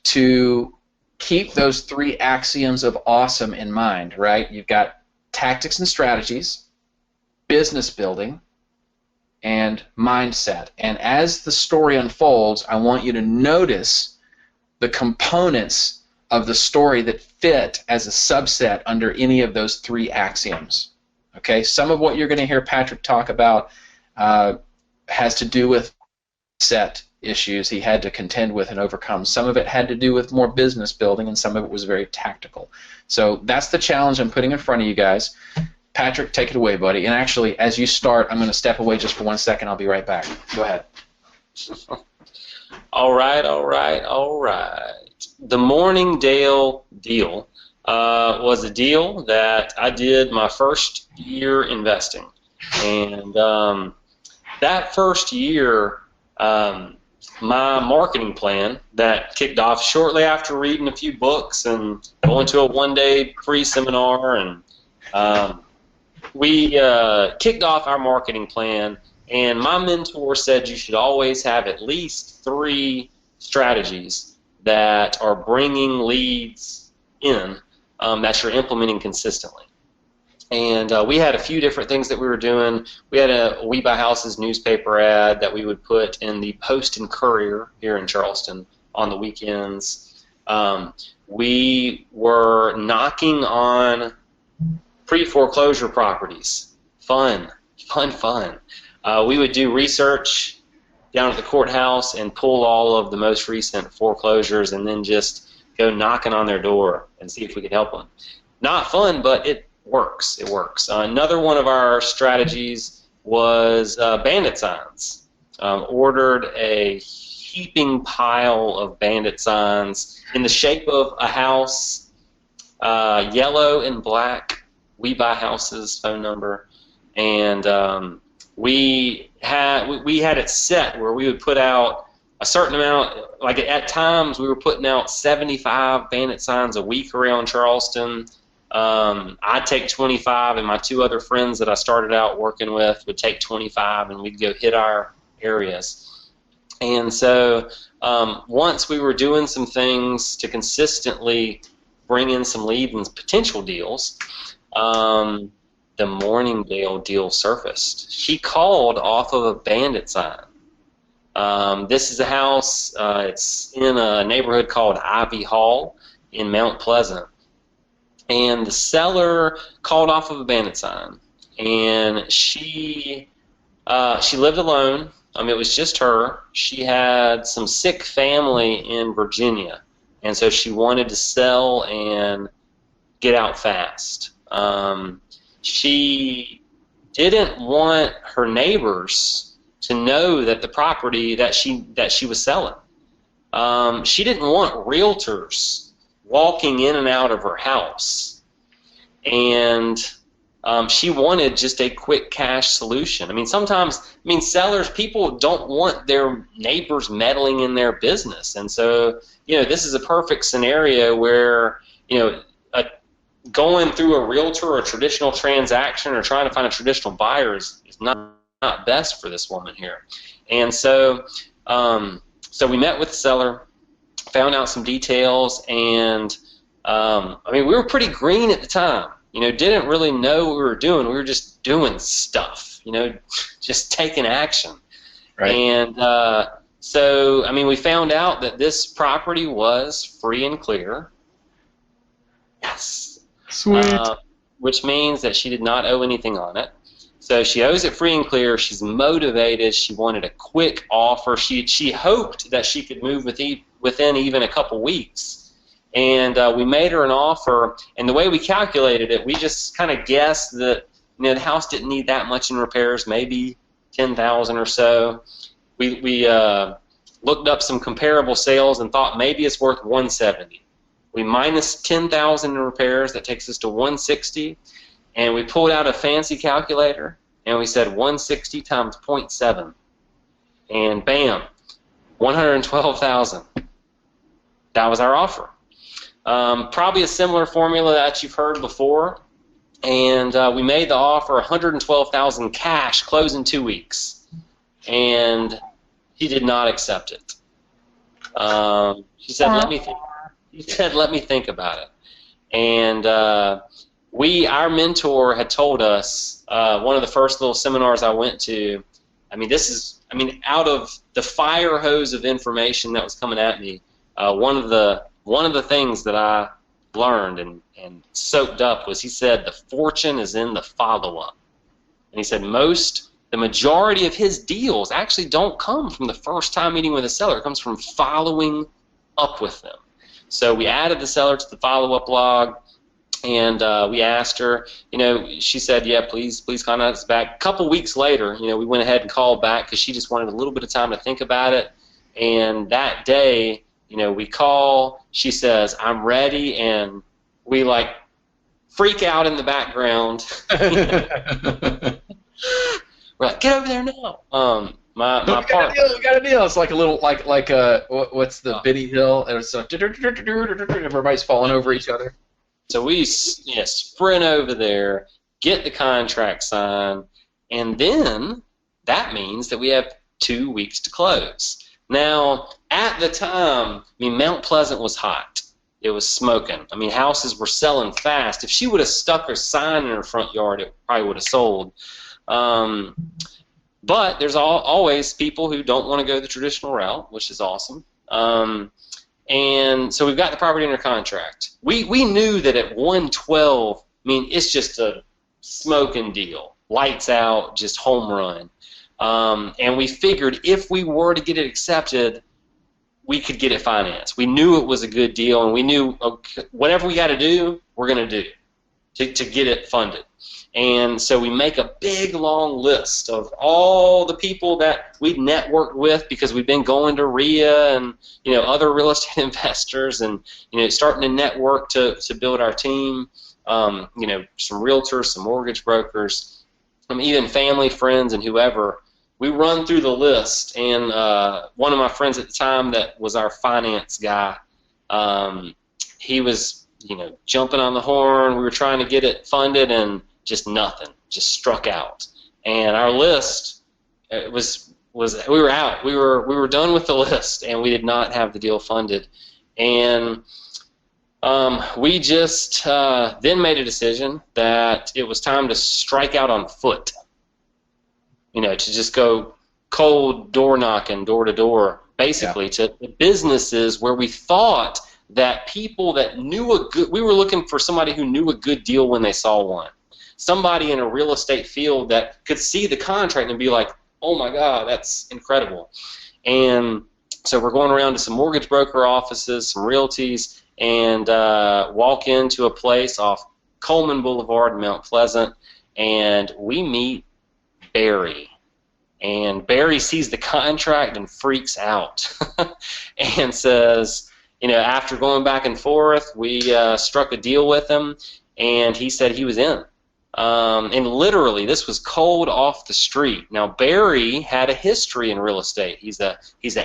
to keep those 3 axioms of awesome in mind, right? You've got tactics and strategies, business building, and mindset. And as the story unfolds, I want you to notice the components of the story that fit as a subset under any of those 3 axioms. Okay, some of what you're going to hear Patrick talk about has to do with set issues he had to contend with and overcome. Some of it had to do with more business building, and some of it was very tactical. So that's the challenge I'm putting in front of you guys. Patrick, take it away, buddy. And actually, as you start, I'm going to step away just for 1 second. I'll be right back. Go ahead. All right. The Morningdale deal was a deal that I did my first year investing. And that first year, my marketing plan that kicked off shortly after reading a few books and going to a 1-day free seminar, and we kicked off our marketing plan, and my mentor said you should always have at least 3 strategies that are bringing leads in that you're implementing consistently. And we had a few different things that we were doing. We had a We Buy Houses newspaper ad that we would put in the Post and Courier here in Charleston on the weekends. We were knocking on pre-foreclosure properties. Fun. We would do research down at the courthouse and pull all of the most recent foreclosures and then just go knocking on their door and see if we could help them. Not fun, but it works. It works. Another one of our strategies was bandit signs. Ordered a heaping pile of bandit signs in the shape of a house, yellow and black, We Buy Houses phone number, and we had it set where we would put out a certain amount. Like at times, we were putting out 75 bandit signs a week around Charleston. I'd take 25, and my two other friends that I started out working with would take 25, and we'd go hit our areas. And so once we were doing some things to consistently bring in some leads and potential deals, the Morningdale deal surfaced. She called off of a bandit sign. This is a house, it's in a neighborhood called Ivy Hall in Mount Pleasant. And the seller called off of a bandit sign. And she lived alone. It was just her. She had some sick family in Virginia. And so she wanted to sell and get out fast. She didn't want her neighbors to know that the property that she was selling. She didn't want realtors walking in and out of her house, and she wanted just a quick cash solution. Sometimes, sellers, people don't want their neighbors meddling in their business, and so this is a perfect scenario where going through a realtor or a traditional transaction or trying to find a traditional buyer is not best for this woman here. And so we met with the seller, found out some details, and we were pretty green at the time. Didn't really know what we were doing. We were just doing stuff, just taking action. Right. And we found out that this property was free and clear. Yes. Sweet. Which means that she did not owe anything on it. So she owes it free and clear. She's motivated. She wanted a quick offer. She hoped that she could move within even a couple weeks. And we made her an offer. And the way we calculated it, we just kind of guessed that the house didn't need that much in repairs, maybe $10,000 or so. We looked up some comparable sales and thought maybe it's worth $170,000. We minus $10,000 in repairs, that takes us to $160,000, and we pulled out a fancy calculator and we said 160 times 0.7, and bam, $112,000. That was our offer. Probably a similar formula that you've heard before, and we made the offer $112,000 cash, close in 2 weeks, and he did not accept it. She said, "Let me think." He said, "Let me think about it." And our mentor had told us, one of the first little seminars I went to, out of the fire hose of information that was coming at me, one of the things that I learned and soaked up was, he said, the fortune is in the follow-up. And he said the majority of his deals actually don't come from the first time meeting with a seller. It comes from following up with them. So we added the seller to the follow-up log, and we asked her, she said, "Yeah, please contact us back." A couple weeks later, we went ahead and called back because she just wanted a little bit of time to think about it. And that day, we call, she says, "I'm ready," and we freak out in the background. We're like, "Get over there now." My partner. We got a deal. It's like a little what's the Benny Hill? And it's everybody's falling over each other. So we sprint over there, get the contract signed, and then that means that we have 2 weeks to close. Now, at the time, Mount Pleasant was hot. it was smoking. I mean, houses were selling fast. If she would have stuck her sign in her front yard, it probably would have sold. But there's always people who don't want to go the traditional route, which is awesome. And so we've got the property under contract. We knew that at 112, I mean, it's just a smoking deal. Lights out, just home run. And we figured if we were to get it accepted, we could get it financed. We knew it was a good deal, and we knew whatever we got to do, we're going to do to get it funded. And so we make a big, long list of all the people that we've networked with because we've been going to REI and other real estate investors and starting to network to build our team. Some realtors, some mortgage brokers, even family, friends, and whoever. We run through the list, and one of my friends at the time that was our finance guy, he was jumping on the horn. We were trying to get it funded, and just nothing, just struck out. And our list was we were out. We were done with the list, and we did not have the deal funded. And we just then made a decision that it was time to strike out on foot. To just go cold door knocking, door to door, basically to businesses where we thought that people that knew we were looking for somebody who knew a good deal when they saw one. Somebody in a real estate field that could see the contract and be like, oh my God, that's incredible. And so we're going around to some mortgage broker offices, some realties, and walk into a place off Coleman Boulevard in Mount Pleasant, and we meet Barry. And Barry sees the contract and freaks out and says, after going back and forth, we struck a deal with him, and he said he was in. And literally, this was cold off the street. Now, Barry had a history in real estate. He's an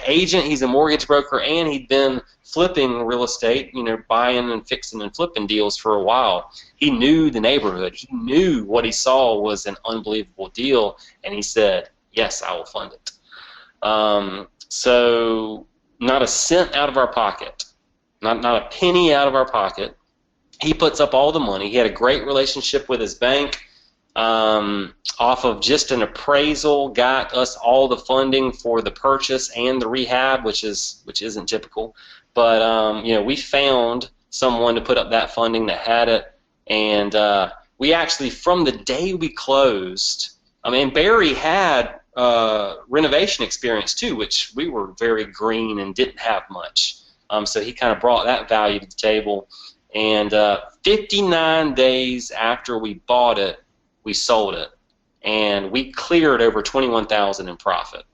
agent, he's a mortgage broker, and he'd been flipping real estate, buying and fixing and flipping deals for a while. He knew the neighborhood. He knew what he saw was an unbelievable deal, and he said, yes, I will fund it. So not a cent out of our pocket, not a penny out of our pocket. He puts up all the money. He had a great relationship with his bank. Off of just an appraisal, got us all the funding for the purchase and the rehab, which isn't typical. But we found someone to put up that funding that had it, and we actually, from the day we closed, Barry had renovation experience too, which we were very green and didn't have much. So he kind of brought that value to the table. And 59 days after we bought it, we sold it, and we cleared over $21,000 in profit.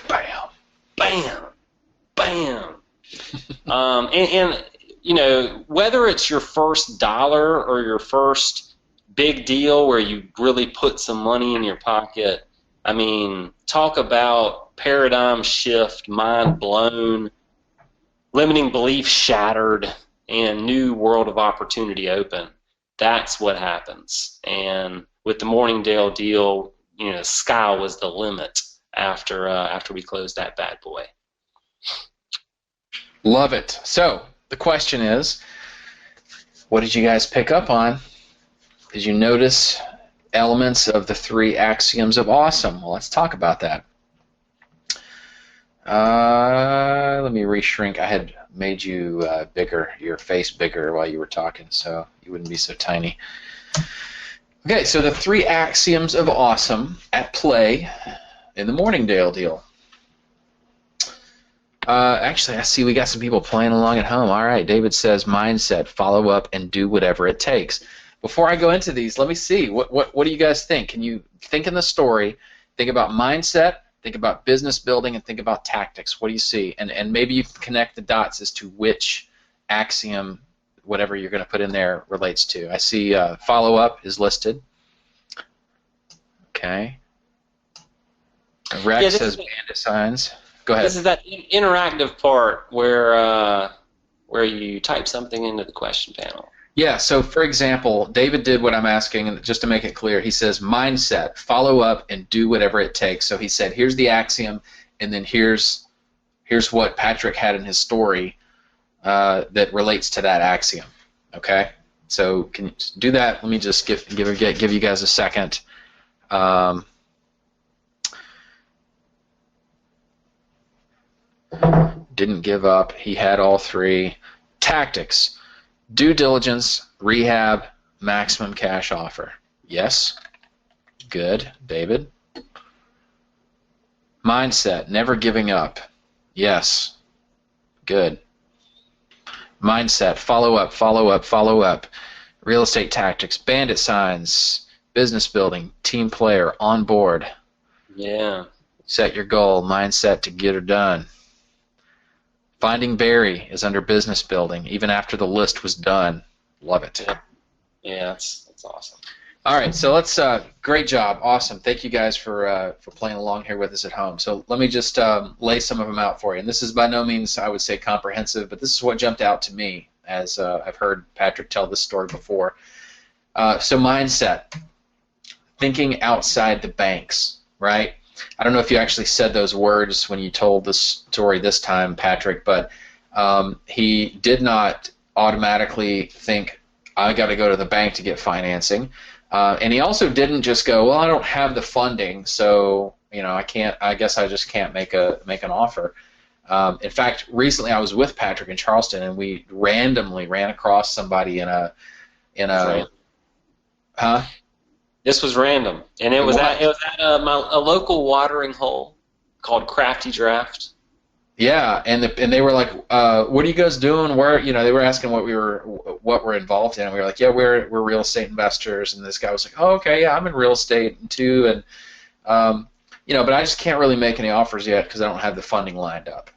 Bam, bam, bam. Whether it's your first dollar or your first big deal where you really put some money in your pocket, talk about paradigm shift, mind blown, limiting belief shattered, and new world of opportunity open. That's what happens. And with the Morningdale deal, the sky was the limit after we closed that bad boy. Love it. So the question is, what did you guys pick up on? Did you notice elements of the 3 axioms of awesome? Well, let's talk about that. Let me reshrink. I had made you bigger, your face bigger while you were talking, so you wouldn't be so tiny. Okay, so the 3 axioms of awesome at play in the Morningdale deal. Actually, I see we got some people playing along at home. All right, David says mindset, follow up, and do whatever it takes. Before I go into these, let me see. What do you guys think? Can you think in the story, think about mindset, think about business building, and think about tactics? What do you see? And maybe you can connect the dots as to which axiom, whatever you're going to put in there, relates to. I see follow up is listed. Okay. Rex says bandit signs. Go ahead. This is that interactive part where you type something into the question panel. Yeah, so for example, David did what I'm asking, and just to make it clear, he says mindset, follow up, and do whatever it takes. So he said, here's the axiom, and then here's what Patrick had in his story. that relates to that axiom. Okay, so can you do that? Let me just give you guys a second. Didn't give up. He had all three. Tactics: due diligence, rehab, maximum cash offer. Yes. Good, David. Mindset: never giving up. Yes. Good. Mindset: follow up, follow up, follow up. Real estate tactics: bandit signs, business building, team player, on board. Yeah. Set your goal. Mindset to get her done. Finding Barry is under business building, even after the list was done. Love it. Yeah, that's awesome. All right, so let's. Great job, awesome. Thank you guys for playing along here with us at home. So let me just lay some of them out for you. And this is by no means, I would say, comprehensive, but this is what jumped out to me as I've heard Patrick tell this story before. So mindset, thinking outside the banks, right? I don't know if you actually said those words when you told this story this time, Patrick, but he did not automatically think, I got to go to the bank to get financing. And he also didn't just go, well, I don't have the funding, so I can't. I guess I just can't make an offer. In fact, recently I was with Patrick in Charleston, and we randomly ran across somebody in a huh? This was random, and it was at a local watering hole called Crafty Draft. Yeah, and they were like, "What are you guys doing? Where?" They were asking what we're involved in. And we were like, "Yeah, we're real estate investors." And this guy was like, "Oh, okay, yeah, I'm in real estate too." And but I just can't really make any offers yet because I don't have the funding lined up.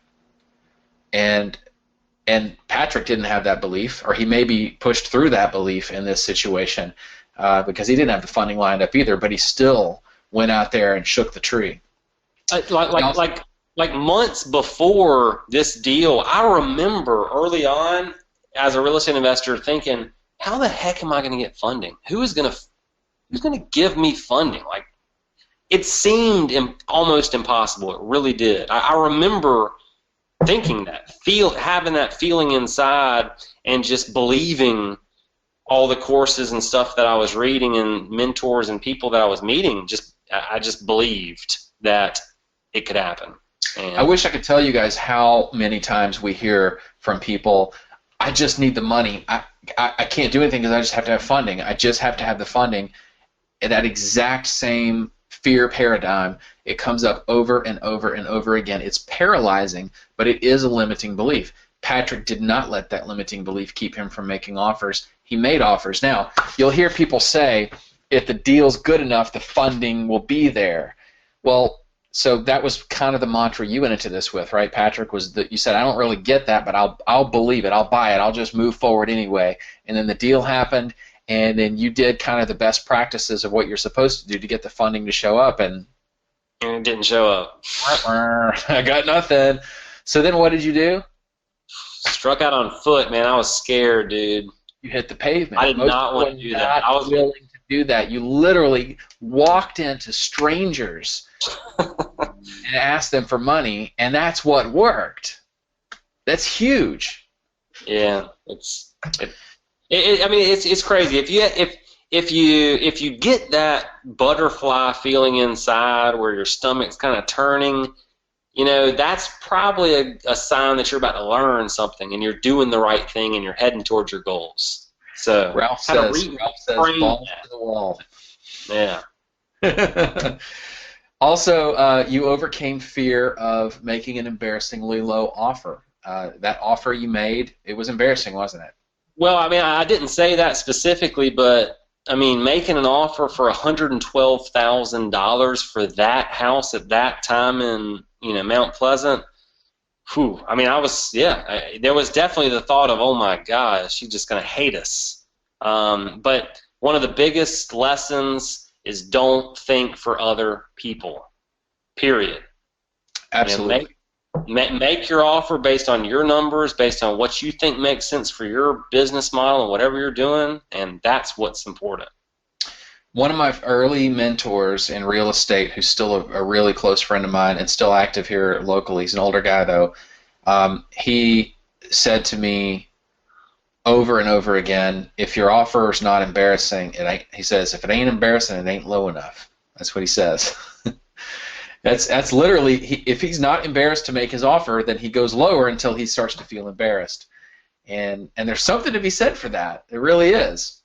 And Patrick didn't have that belief, or he maybe pushed through that belief in this situation because he didn't have the funding lined up either. But he still went out there and shook the tree. Like months before this deal, I remember early on as a real estate investor thinking, how the heck am I going to get funding? Who's going to give me funding? Like, it seemed almost impossible. It really did. I remember thinking that, having that feeling inside, and just believing all the courses and stuff that I was reading and mentors and people that I was meeting. I just believed that it could happen. And I wish I could tell you guys how many times we hear from people, I just need the money. I can't do anything because I just have to have funding. I just have to have the funding. And that exact same fear paradigm, it comes up over and over and over again. It's paralyzing, but it is a limiting belief. Patrick did not let that limiting belief keep him from making offers. He made offers. Now, you'll hear people say, if the deal's good enough, the funding will be there. Well, so that was kind of the mantra you went into this with, right, Patrick? Was that you said, I don't really get that, but I'll believe it, I'll buy it, I'll just move forward anyway. And then the deal happened, and then you did kind of the best practices of what you're supposed to do to get the funding to show up, and it didn't show up. I got nothing. So then what did you do? Struck out on foot, man. I was scared, dude. You hit the pavement. I did not want to do that. I was willing to do that. You literally walked into strangers and asked them for money, and that's what worked. That's huge. Yeah, it's crazy. If you get that butterfly feeling inside where your stomach's kind of turning, that's probably a sign that you're about to learn something and you're doing the right thing and you're heading towards your goals. So Ralph says balls to the wall. Yeah. Also, you overcame fear of making an embarrassingly low offer. That offer you made, it was embarrassing, wasn't it? Well, I didn't say that specifically, but making an offer for $112,000 for that house at that time in Mount Pleasant. Whew. There was definitely the thought of, oh my gosh, she's just going to hate us. But one of the biggest lessons is don't think for other people. Period. Absolutely. Make your offer based on your numbers, based on what you think makes sense for your business model and whatever you're doing, and that's what's important. One of my early mentors in real estate, who's still a really close friend of mine and still active here locally, he's an older guy though, he said to me over and over again, if your offer is not embarrassing, he says, if it ain't embarrassing, it ain't low enough. That's what he says. That's literally, if he's not embarrassed to make his offer, then he goes lower until he starts to feel embarrassed. And there's something to be said for that. There really is.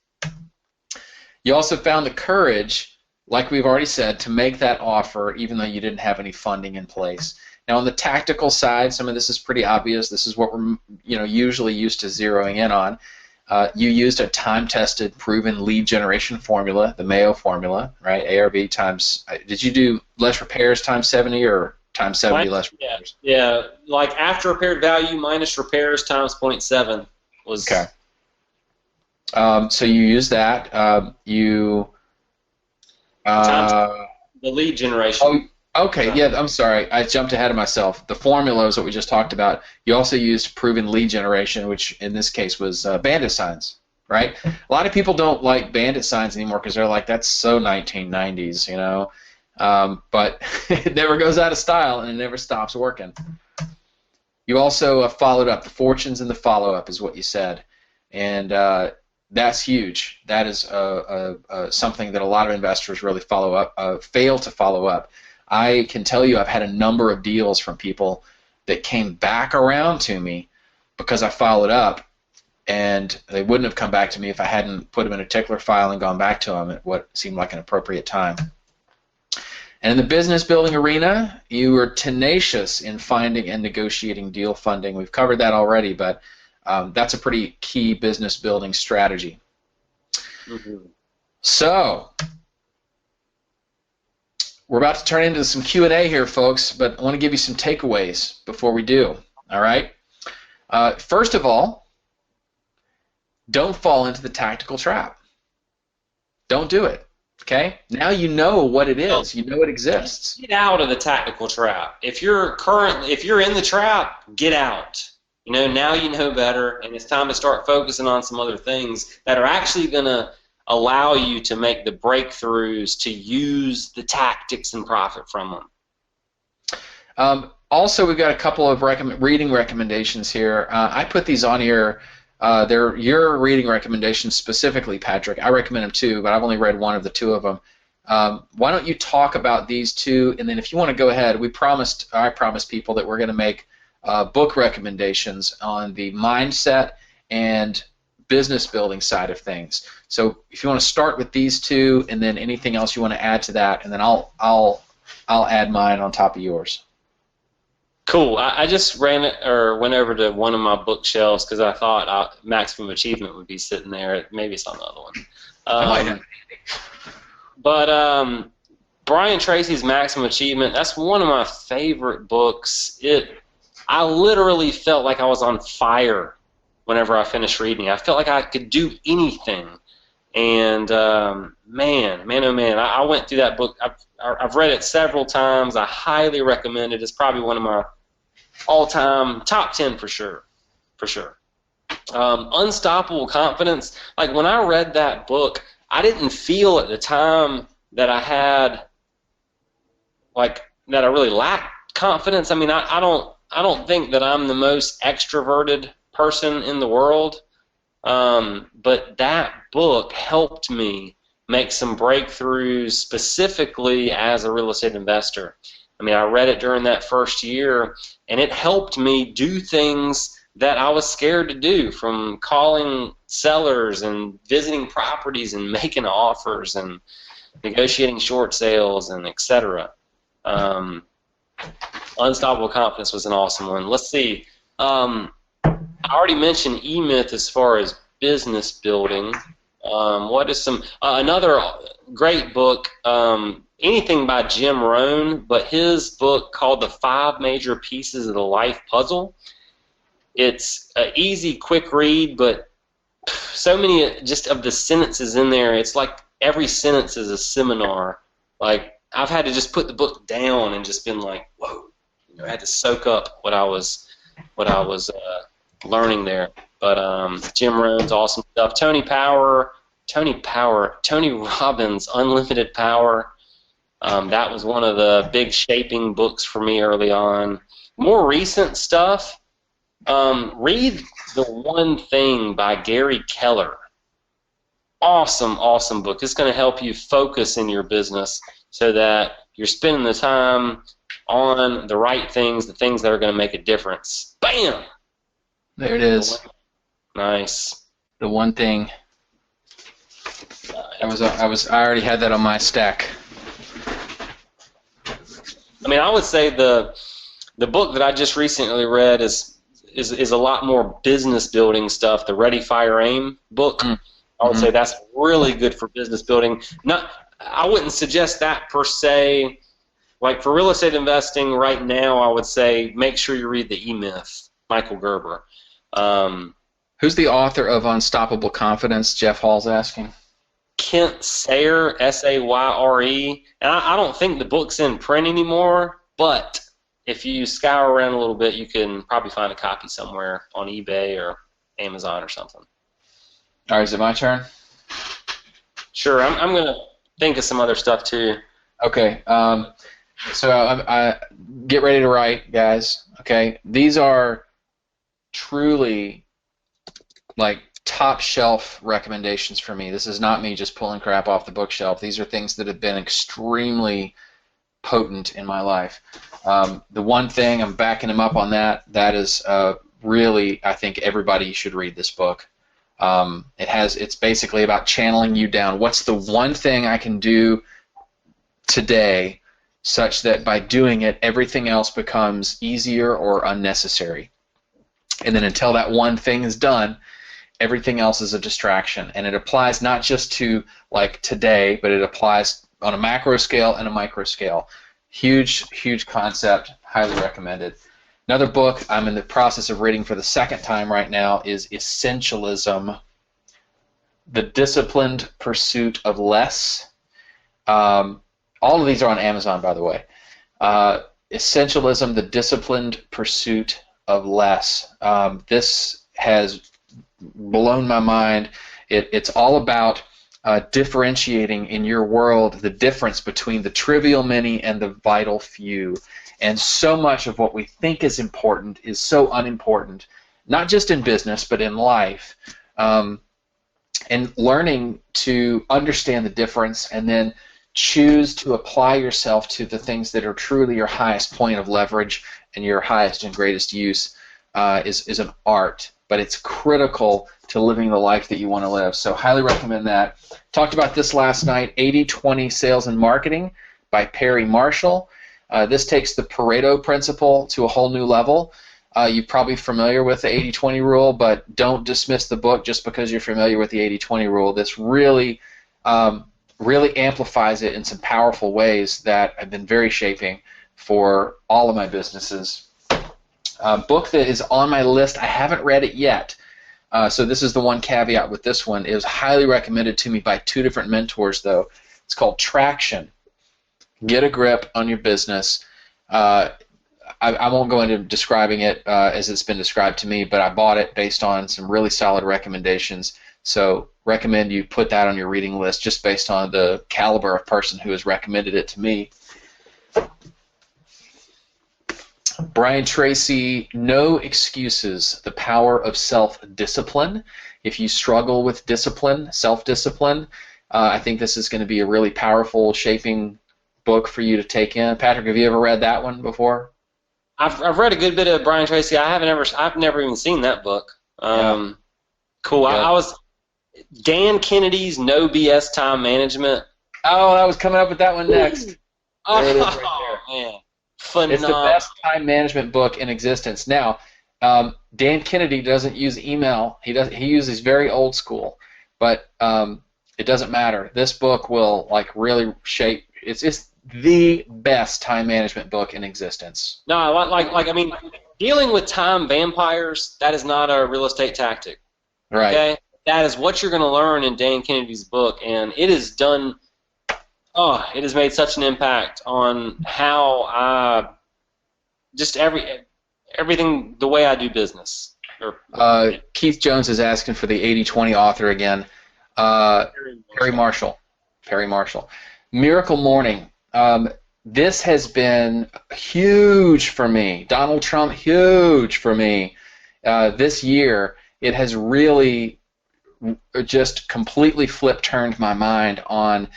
You also found the courage, like we've already said, to make that offer even though you didn't have any funding in place. Now on the tactical side, some of this is pretty obvious. This is what we're usually used to zeroing in on. You used a time-tested, proven lead generation formula, the Mayo formula, right? ARV times. Did you do less repairs times 70 or times 70 less repairs? Yeah, like after repaired value minus repairs times 0.7 was. Okay. So you use that. Times the lead generation. Oh, okay. Yeah, I'm sorry. I jumped ahead of myself. The formula is what we just talked about. You also used proven lead generation, which in this case was bandit signs, right? A lot of people don't like bandit signs anymore because they're like, that's so 1990s, you know. But it never goes out of style and it never stops working. You also followed up. The fortunes in the follow-up is what you said. And that's huge. That is something that a lot of investors really fail to follow up. I can tell you I've had a number of deals from people that came back around to me because I followed up, and they wouldn't have come back to me if I hadn't put them in a tickler file and gone back to them at what seemed like an appropriate time. And in the business building arena, you were tenacious in finding and negotiating deal funding. We've covered that already, but that's a pretty key business building strategy. Mm-hmm. So we're about to turn into some Q&A here, folks, but I want to give you some takeaways before we do. All right? First of all, don't fall into the tactical trap. Don't do it. Okay? Now you know what it is. You know it exists. Get out of the tactical trap. If you're in the trap, get out. Now you know better, and it's time to start focusing on some other things that are actually going to allow you to make the breakthroughs to use the tactics and profit from them. Also, we've got a couple of reading recommendations here. I put these on here. They're your reading recommendations specifically, Patrick. I recommend them too, but I've only read one of the two of them. Why don't you talk about these two, and then if you want to go ahead, I promised people that we're going to make book recommendations on the mindset and business building side of things. So if you want to start with these two, and then anything else you want to add to that, and then I'll add mine on top of yours. Cool. I just went over to one of my bookshelves because I thought Maximum Achievement would be sitting there. Maybe it's on the other one. I might have. But Brian Tracy's Maximum Achievement, that's one of my favorite books. I literally felt like I was on fire whenever I finished reading it. I felt like I could do anything. And man, oh man, I went through that book. I've read it several times. I highly recommend it. It's probably one of my all-time top 10 for sure. Unstoppable Confidence. Like when I read that book, I didn't feel at the time that I had that I really lacked confidence. I mean, I don't think that I'm the most extroverted person in the world, but that book helped me make some breakthroughs specifically as a real estate investor. I mean, I read it during that first year, and it helped me do things that I was scared to do, from calling sellers and visiting properties and making offers and negotiating short sales and etc. Unstoppable Confidence was an awesome one. Let's see. I already mentioned E-Myth as far as business building. What is another great book? Anything by Jim Rohn, but his book called The 5 Major Pieces of the Life Puzzle. It's an easy, quick read, but so many just of the sentences in there. It's like every sentence is a seminar. Like I've had to just put the book down and just been like, whoa. I had to soak up what I was learning there. But Jim Rohn's awesome stuff. Tony Robbins' Unlimited Power. That was one of the big shaping books for me early on. More recent stuff, Read The One Thing by Gary Keller. Awesome, awesome book. It's going to help you focus in your business so that you're spending the time on the right things, the things that are going to make a difference. Bam! There it is. Nice. The One Thing. I already had that on my stack. I mean, I would say the book that I just recently read is a lot more business building stuff. The Ready, Fire, Aim book. I would say that's really good for business building. I wouldn't suggest that per se. Like for real estate investing right now, I would say make sure you read The E-Myth, Michael Gerber. Who's the author of Unstoppable Confidence? Jeff Hall's asking. Kent Sayre, S-A-Y-R-E. And I don't think the book's in print anymore, but if you scour around a little bit, you can probably find a copy somewhere on eBay or Amazon or something. All right, is it my turn? Sure, I'm going to think of some other stuff too. Okay, so I get ready to write, guys. Okay, these are truly like top shelf recommendations for me. This is not me just pulling crap off the bookshelf. These are things that have been extremely potent in my life. The One Thing, I'm backing him up on that. That is really, I think everybody should read this book. It's basically about channeling you down. What's the one thing I can do today such that by doing it, everything else becomes easier or unnecessary? And then until that one thing is done, everything else is a distraction. And it applies not just to like today, but it applies on a macro scale and a micro scale. Huge, huge concept. Highly recommended. Another book I'm in the process of reading for the second time right now is Essentialism, The Disciplined Pursuit of Less. All of these are on Amazon, by the way. Essentialism, The Disciplined Pursuit of Less. This has blown my mind. It's all about differentiating in your world the difference between the trivial many and the vital few. And so much of what we think is important is so unimportant, not just in business, but in life. And learning to understand the difference and then choose to apply yourself to the things that are truly your highest point of leverage and your highest and greatest use is an art. But it's critical to living the life that you want to live. So highly recommend that. Talked about this last night, 80-20 Sales and Marketing by Perry Marshall. This takes the Pareto principle to a whole new level. You're probably familiar with the 80-20 rule, but don't dismiss the book just because you're familiar with the 80-20 rule. This really, really amplifies it in some powerful ways that have been very shaping for all of my businesses. Book that is on my list, I haven't read it yet. So this is the one caveat with this one. It was highly recommended to me by two different mentors, though. It's called Traction. Get a grip on your business. I won't go into describing it as it's been described to me, but I bought it based on some really solid recommendations. So recommend you put that on your reading list just based on the caliber of person who has recommended it to me. Brian Tracy, No Excuses, The Power of Self-Discipline. If you struggle with discipline, self-discipline, I think this is going to be a really powerful, shaping book for you to take in. Patrick, have you ever read that one before? I've read a good bit of Brian Tracy. I've never even seen that book. Cool. I was Dan Kennedy's No BS Time Management. Oh, I was coming up with that one next. Oh, there it is right there. Man. Phenomenal. It's the best time management book in existence. Now, Dan Kennedy doesn't use email. He uses very old school, but it doesn't matter. This book will really shape. It's the best time management book in existence. No, I mean, dealing with time vampires, that is not a real estate tactic. Right. Okay? That is what you're going to learn in Dan Kennedy's book, and it is done. Oh, it has made such an impact on how I just everything the way I do business. Keith Jones is asking for the 80-20 author again. Perry Marshall. Perry Marshall. Miracle Morning. This has been huge for me. Donald Trump, huge for me this year, it has really just completely flip-turned my mind on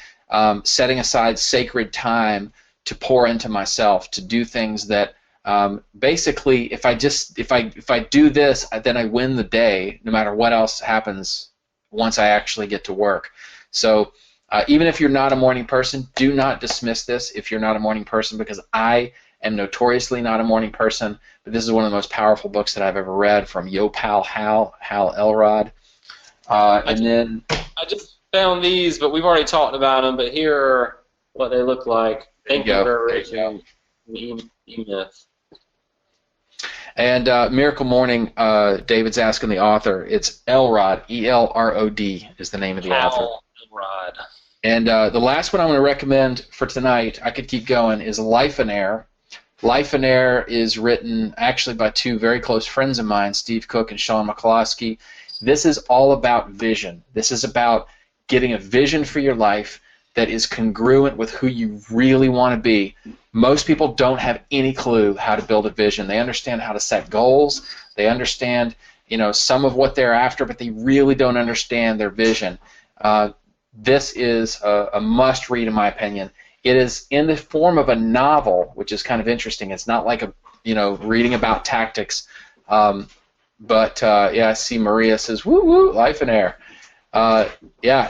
setting aside sacred time to pour into myself, to do things that basically, if I do this, then I win the day, no matter what else happens once I actually get to work. So even if you're not a morning person, do not dismiss this if you're not a morning person, because I am notoriously not a morning person, but this is one of the most powerful books that I've ever read from Yo Pal Hal Elrod. I just found these, but we've already talked about them, but here are what they look like. Thank you very much. E-Myth. And Miracle Morning, David's asking the author. It's Elrod, E-L-R-O-D is the name of the author. Elrod. And the last one I'm going to recommend for tonight, I could keep going, is Life in Air. Life in Air is written actually by two very close friends of mine, Steve Cook and Sean McCloskey. This is all about vision. This is about getting a vision for your life that is congruent with who you really want to be. Most people don't have any clue how to build a vision. They understand how to set goals. They understand, some of what they're after, but they really don't understand their vision. This is a must-read, in my opinion. It is in the form of a novel, which is kind of interesting. It's not like reading about tactics. But I see Maria says, "Woo woo, Life in Air."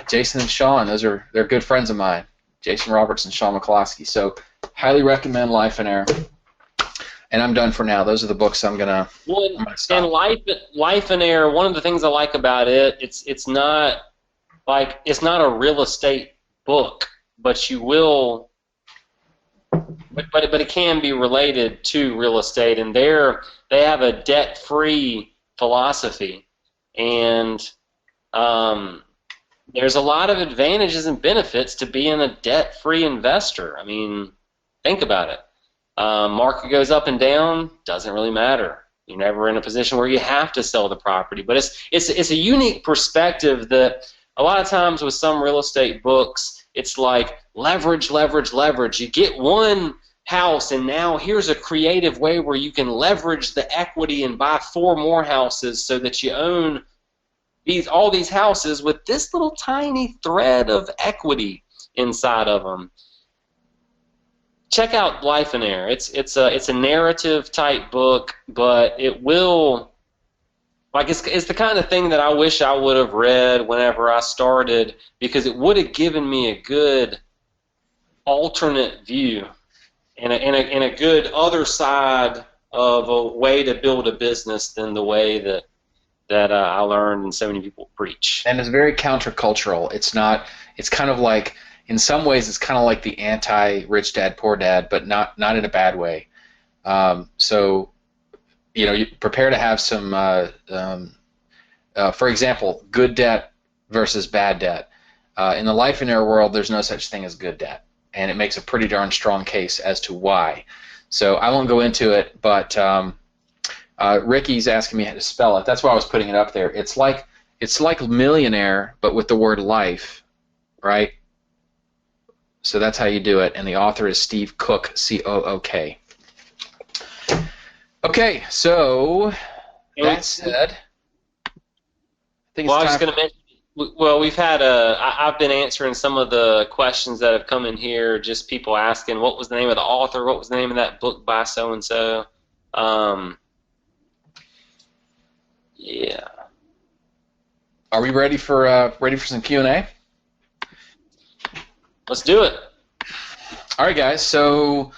Jason and Sean, they're good friends of mine. Jason Roberts and Sean McCloskey. So highly recommend Life in Air. And I'm done for now. Those are the books I'm gonna. And Life in Air. One of the things I like about it, it's not a real estate book, but you will. But it can be related to real estate, and they have a debt-free philosophy, and there's a lot of advantages and benefits to being a debt-free investor. I mean, think about it. Market goes up and down, doesn't really matter. You're never in a position where you have to sell the property. But it's a unique perspective that a lot of times with some real estate books, it's like leverage, leverage, leverage. You get one house, and now here's a creative way where you can leverage the equity and buy 4 more houses so that you own all these houses with this little tiny thread of equity inside of them. Check out Life in Air. It's a narrative type book, but it will it's the kind of thing that I wish I would have read whenever I started, because it would have given me a good alternate view and a good other side of a way to build a business than the way that I learned and so many people preach. And it's very countercultural. It's kind of like, in some ways, it's kind of like the anti-Rich Dad, Poor Dad, but not in a bad way. You prepare to have some, for example, good debt versus bad debt. In the Life in Air world, there's no such thing as good debt, and it makes a pretty darn strong case as to why. So I won't go into it, but Ricky's asking me how to spell it. That's why I was putting it up there. It's like millionaire, but with the word life, right? So that's how you do it, and the author is Steve Cook, C-O-O-K. Okay, so that said, I think it's time. We've had I've been answering some of the questions that have come in here, just people asking what was the name of the author, what was the name of that book by so-and-so. Yeah. Are we ready for some Q&A? Let's do it. All right, guys. So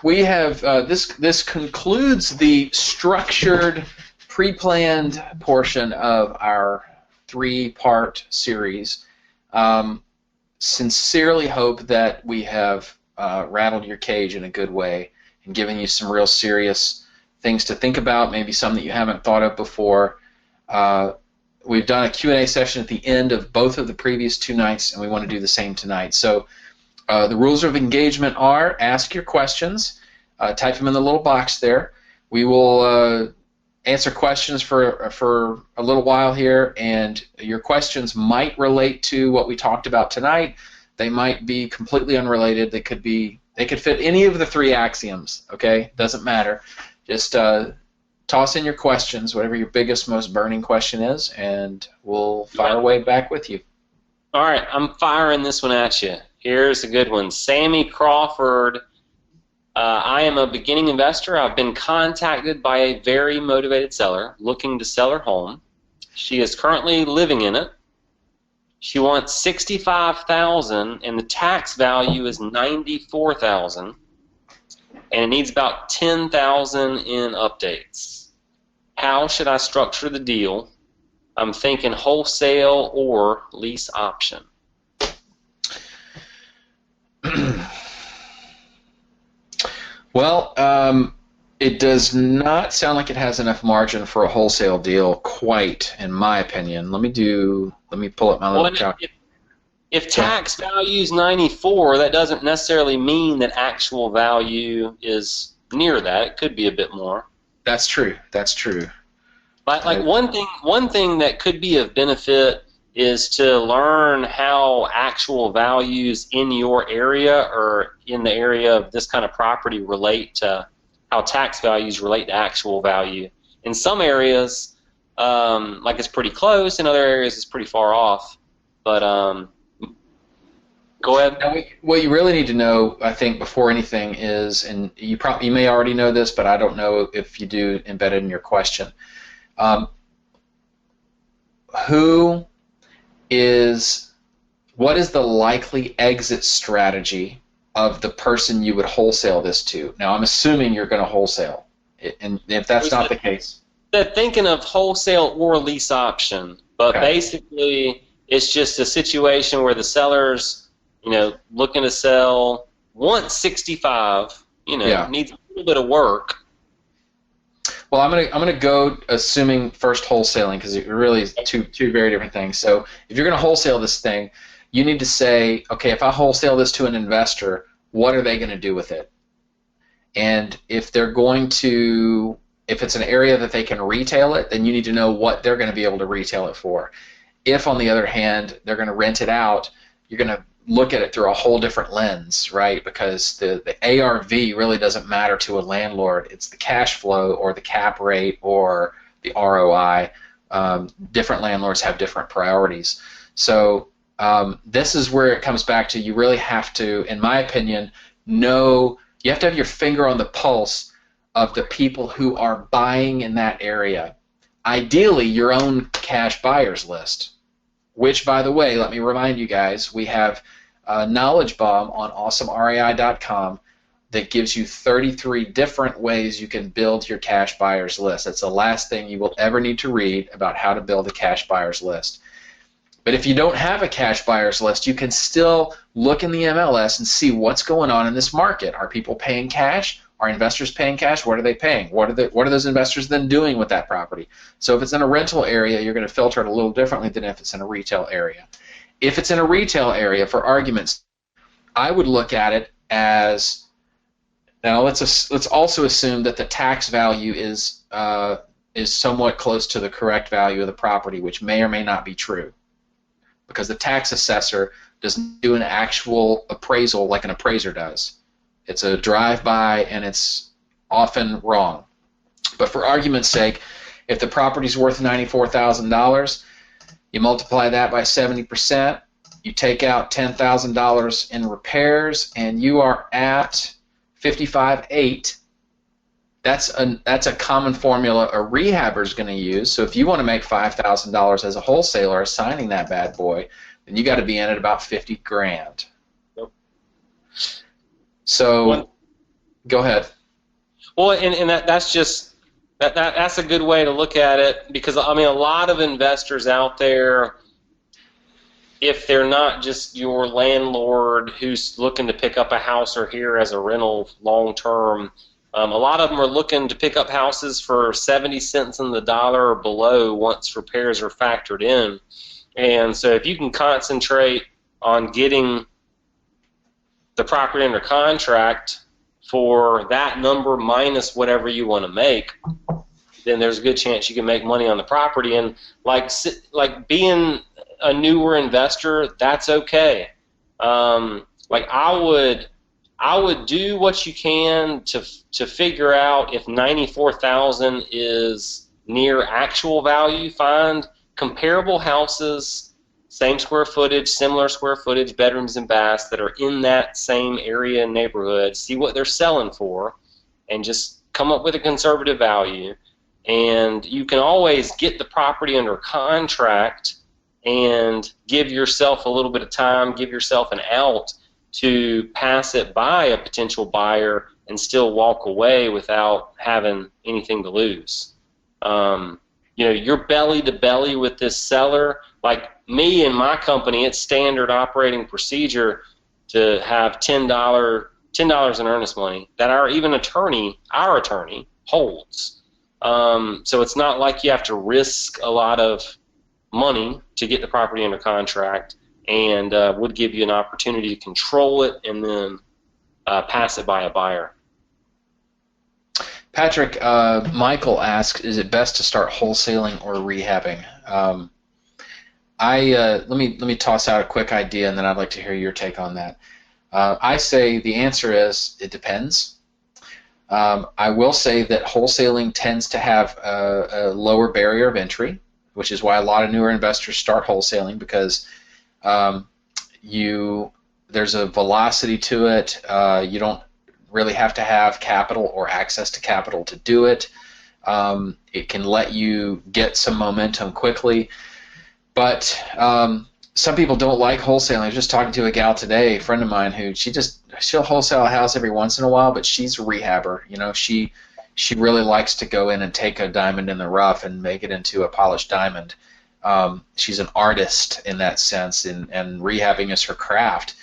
we have this concludes the structured, pre-planned portion of our 3-part series. Sincerely hope that we have rattled your cage in a good way and given you some real serious things to think about, maybe some that you haven't thought of before. We've done a Q&A session at the end of both of the previous 2 nights, and we want to do the same tonight. So the rules of engagement are: ask your questions, type them in the little box there. We will answer questions for a little while here, and your questions might relate to what we talked about tonight. They might be completely unrelated. They could fit any of the 3 axioms. Okay, doesn't matter. Just toss in your questions, whatever your biggest, most burning question is, and we'll fire away back with you. All right, I'm firing this one at you. Here's a good one. Sammy Crawford. I am a beginning investor. I've been contacted by a very motivated seller looking to sell her home. She is currently living in it. She wants $65,000, and the tax value is $94,000, and it needs about $10,000 in updates. How should I structure the deal? I'm thinking wholesale or lease option. Well, it does not sound like it has enough margin for a wholesale deal, quite, in my opinion. Let me pull up my little calculator. If tax value is 94, that doesn't necessarily mean that actual value is near that. It could be a bit more. That's true. That's true. Like one thing that could be of benefit is to learn how actual values in your area or in the area of this kind of property relate to how tax values relate to actual value. In some areas, like it's pretty close. In other areas, it's pretty far off. But go ahead. Now, what you really need to know, I think, before anything is, and you may already know this, but I don't know if you do embedded in your question. What is the likely exit strategy of the person you would wholesale this to? Now, I'm assuming you're going to wholesale, and if that's not the case, they're thinking of wholesale or lease option, but okay. Basically, it's just a situation where the seller's, looking to sell, wants 65, needs a little bit of work. Well, I'm gonna go assuming first wholesaling, because it really is two very different things. So if you're going to wholesale this thing, you need to say, okay, if I wholesale this to an investor, what are they going to do with it? And if it's an area that they can retail it, then you need to know what they're going to be able to retail it for. If, on the other hand, they're going to rent it out, you're going to look at it through a whole different lens, right? Because the ARV really doesn't matter to a landlord. It's the cash flow or the cap rate or the ROI. Different landlords have different priorities. So this is where it comes back to, you really have to, in my opinion, you have to have your finger on the pulse of the people who are buying in that area. Ideally, your own cash buyers list, which, by the way, let me remind you guys, we have a knowledge bomb on awesomrei.com that gives you 33 different ways you can build your cash buyers list. That's the last thing you will ever need to read about how to build a cash buyers list. But if you don't have a cash buyers list, you can still look in the MLS and see what's going on in this market. Are people paying cash? Are investors paying cash? What are they paying? What are those investors then doing with that property? So if it's in a rental area, you're going to filter it a little differently than if it's in a retail area. If it's in a retail area, for arguments, I would look at it as, now let's also assume that the tax value is somewhat close to the correct value of the property, which may or may not be true, because the tax assessor doesn't do an actual appraisal like an appraiser does. It's a drive-by, and it's often wrong. But for argument's sake, if the property's worth $94,000, you multiply that by 70%, you take out $10,000 in repairs, and you are at 55.8. That's a common formula a rehabber is going to use. So if you want to make $5,000 as a wholesaler assigning that bad boy, then you got to be in at about 50 grand. So, go ahead. Well, and that's just that's a good way to look at it, because I mean, a lot of investors out there, if they're not just your landlord who's looking to pick up a house or here as a rental long term, a lot of them are looking to pick up houses for 70 cents on the dollar or below once repairs are factored in. And so if you can concentrate on getting the property under contract for that number minus whatever you want to make, then there's a good chance you can make money on the property. And like being a newer investor, that's okay. Like I I would do what you can to figure out if 94,000 is near actual value. Find comparable houses, same square footage, similar square footage, bedrooms and baths that are in that same area and neighborhood. See what they're selling for, and just come up with a conservative value. And you can always get the property under contract and give yourself a little bit of time, give yourself an out to pass it by a potential buyer and still walk away without having anything to lose. You're belly to belly with this seller. Like me and my company, it's standard operating procedure to have $10 in earnest money that our attorney holds. So it's not like you have to risk a lot of money to get the property under contract, and would give you an opportunity to control it and then pass it by a buyer. Patrick, Michael asks, is it best to start wholesaling or rehabbing? Let me toss out a quick idea, and then I'd like to hear your take on that. I say the answer is it depends. I will say that wholesaling tends to have a lower barrier of entry, which is why a lot of newer investors start wholesaling, because there's a velocity to it. You don't really have to have capital or access to capital to do it. It can let you get some momentum quickly. But some people don't like wholesaling. I was just talking to a gal today, a friend of mine, who she'll wholesale a house every once in a while, but she's a rehabber. She really likes to go in and take a diamond in the rough and make it into a polished diamond. She's an artist in that sense, and rehabbing is her craft.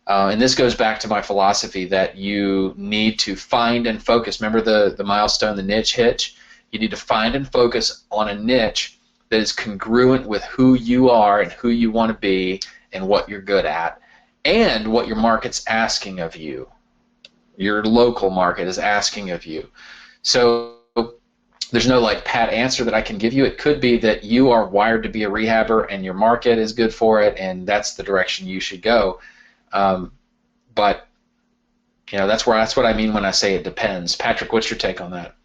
And this goes back to my philosophy that you need to find and focus. Remember the milestone, the niche hitch? You need to find and focus on a niche that is congruent with who you are and who you want to be and what you're good at and what your market's asking of you. Your local market is asking of you. So there's no pat answer that I can give you. It could be that you are wired to be a rehabber and your market is good for it, and that's the direction you should go. But that's what I mean when I say it depends. Patrick, what's your take on that?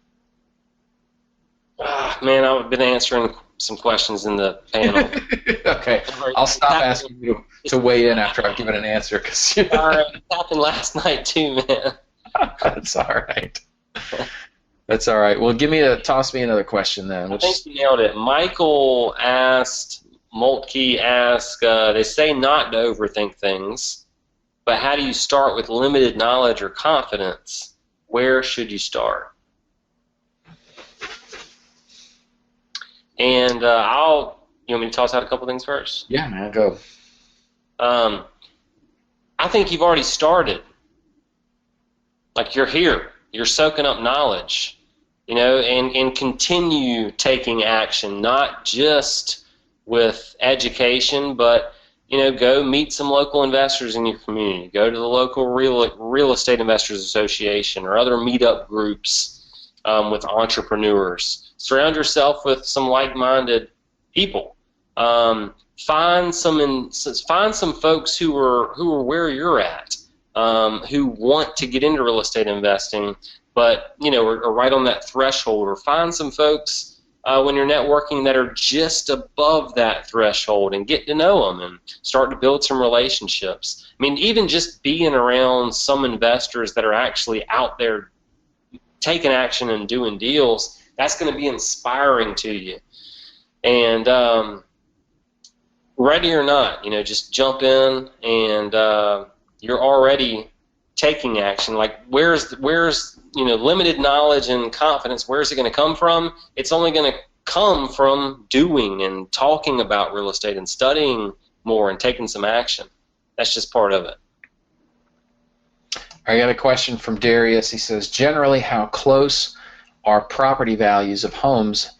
Man, I've been answering some questions in the panel. Okay, I'll stop asking you to weigh in after I've given an answer. All right, it happened last night too, man. That's all right. That's all right. Well, toss me another question then. I think you nailed it. Michael Moltke asked, they say not to overthink things, but how do you start with limited knowledge or confidence? Where should you start? And you want me to toss out a couple things first? Yeah, man, go. I think you've already started. Like, you're here. You're soaking up knowledge, and continue taking action, not just with education, but, go meet some local investors in your community. Go to the local real estate investors association or other meetup groups with entrepreneurs. Surround yourself with some like-minded people. Find some folks who are where you're at, who want to get into real estate investing, but are right on that threshold. Or find some folks when you're networking that are just above that threshold, and get to know them and start to build some relationships. I mean, even just being around some investors that are actually out there taking action and doing deals, that's going to be inspiring to you. And ready or not, just jump in, and you're already taking action. Like, where's limited knowledge and confidence, where's it going to come from? It's only going to come from doing and talking about real estate and studying more and taking some action. That's just part of it. I got a question from Darius. He says, generally, how close are property values of homes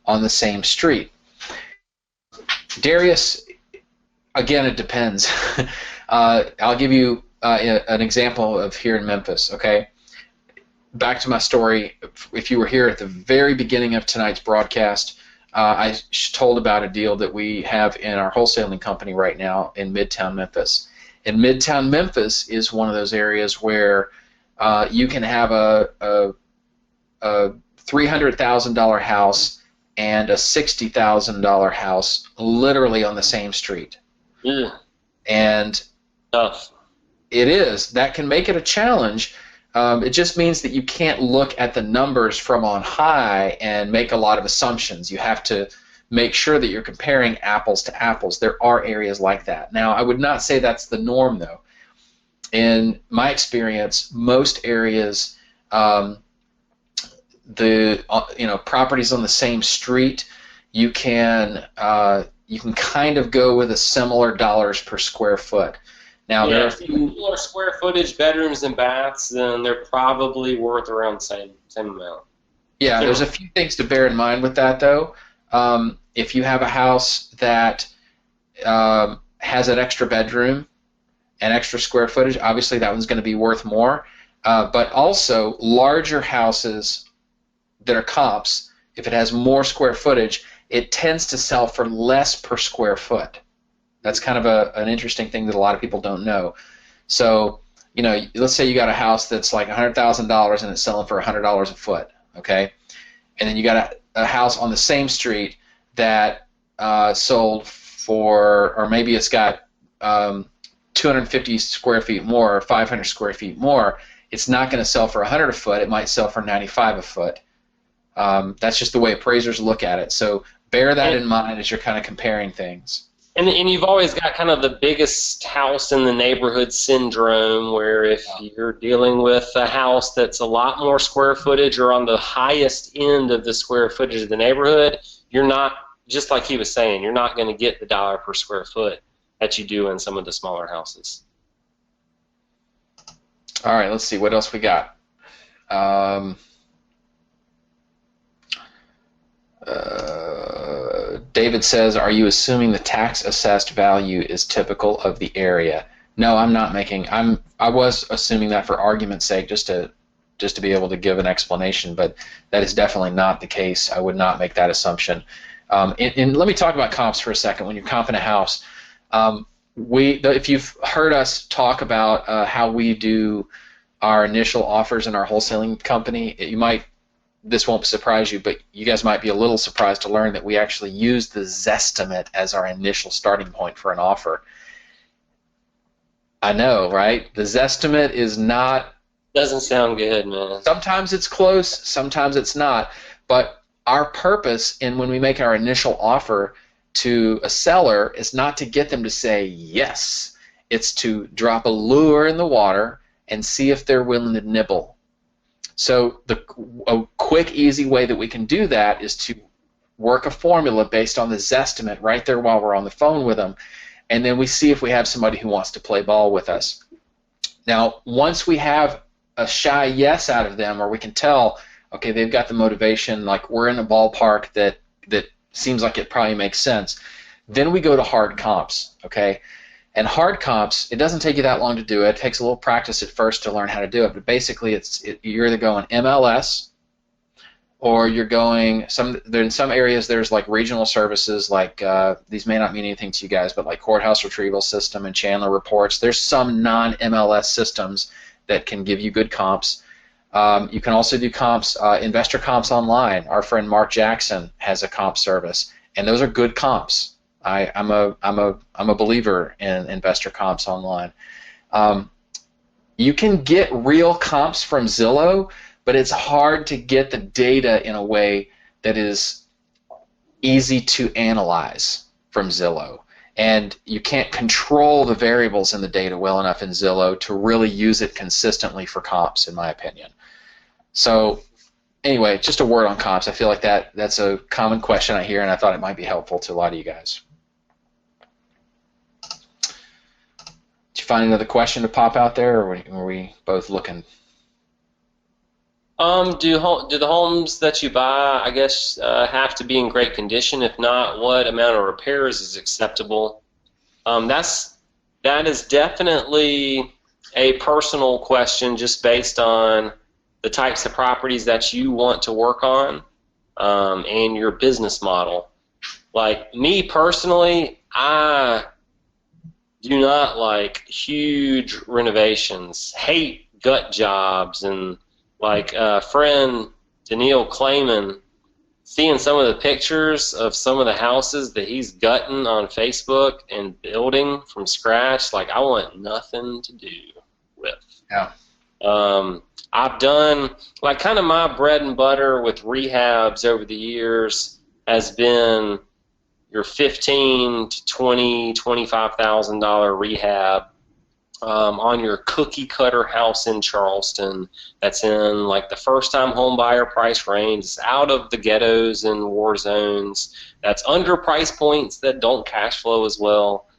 on the same street? Darius, again, it depends. I'll give you an example of here in Memphis, okay? Back to my story. If you were here at the very beginning of tonight's broadcast, I told about a deal that we have in our wholesaling company right now in Midtown Memphis. And Midtown Memphis is one of those areas where you can have a $300,000 house and a $60,000 house literally on the same street. Yeah. And Tough. it is. That can make it a challenge. It just means that you can't look at the numbers from on high and make a lot of assumptions. You have to make sure that you're comparing apples to apples. There are areas like that. Now, I would not say that's the norm, though. In my experience, most areas, properties on the same street, you can kind of go with a similar dollars per square foot. Now, there are a few similar square footage bedrooms and baths, then they're probably worth around the same amount. Yeah, there's a few things to bear in mind with that, though. If you have a house that has an extra bedroom and extra square footage, obviously that one's going to be worth more. But also, larger houses that are comps, if it has more square footage, it tends to sell for less per square foot. That's kind of an interesting thing that a lot of people don't know. So, let's say you got a house that's like $100,000 and it's selling for $100 a foot, okay? And then you got a house on the same street that sold for, or maybe it's got 250 square feet more or 500 square feet more. It's not going to sell for 100 a foot. It might sell for 95 a foot. That's just the way appraisers look at it. So bear that in mind as you're kind of comparing things. And you've always got kind of the biggest house in the neighborhood syndrome, where if you're dealing with a house that's a lot more square footage or on the highest end of the square footage of the neighborhood, you're not, just like he was saying, you're not going to get the dollar per square foot that you do in some of the smaller houses. All right, let's see what else we got. David says, are you assuming the tax assessed value is typical of the area? No, I'm not making. I was assuming that for argument's sake, just to be able to give an explanation, but that is definitely not the case. I would not make that assumption. And let me talk about comps for a second. When you're comping a house, if you've heard us talk about how we do our initial offers in our wholesaling company, this won't surprise you, but you guys might be a little surprised to learn that we actually use the Zestimate as our initial starting point for an offer. I know, right? The Zestimate is not... Doesn't sound good, man. Sometimes it's close, sometimes it's not. But our purpose when we make our initial offer to a seller is not to get them to say yes. It's to drop a lure in the water and see if they're willing to nibble. So a quick, easy way that we can do that is to work a formula based on the Zestimate right there while we're on the phone with them, and then we see if we have somebody who wants to play ball with us. Now, once we have a shy yes out of them, or we can tell, okay, they've got the motivation, like we're in a ballpark that seems like it probably makes sense, then we go to hard comps, okay? And hard comps, it doesn't take you that long to do it. It takes a little practice at first to learn how to do it. But basically, you're either going MLS, or you're going in some areas. There's like regional services, like these may not mean anything to you guys, but like Courthouse Retrieval System and Chandler Reports. There's some non-MLS systems that can give you good comps. You can also do comps, Investor Comps Online. Our friend Mark Jackson has a comp service, and those are good comps. I'm a believer in Investor Comps Online. You can get real comps from Zillow, but it's hard to get the data in a way that is easy to analyze from Zillow. And you can't control the variables in the data well enough in Zillow to really use it consistently for comps, in my opinion. So anyway, just a word on comps. I feel like that's a common question I hear, and I thought it might be helpful to a lot of you guys. Did you find another question to pop out there, or were we both looking? Do the homes that you buy, I guess, have to be in great condition? If not, what amount of repairs is acceptable? That is definitely a personal question, just based on the types of properties that you want to work on and your business model. Like me personally, do not like huge renovations, hate gut jobs, and like friend Daniil Clayman, seeing some of the pictures of some of the houses that he's gutting on Facebook and building from scratch, like I want nothing to do with. Yeah. I've done, like, kind of my bread and butter with rehabs over the years has been your $15,000 to $25,000 rehab on your cookie cutter house in Charleston that's in like the first time home buyer price range. It's out of the ghettos and war zones. That's under price points that don't cash flow as well.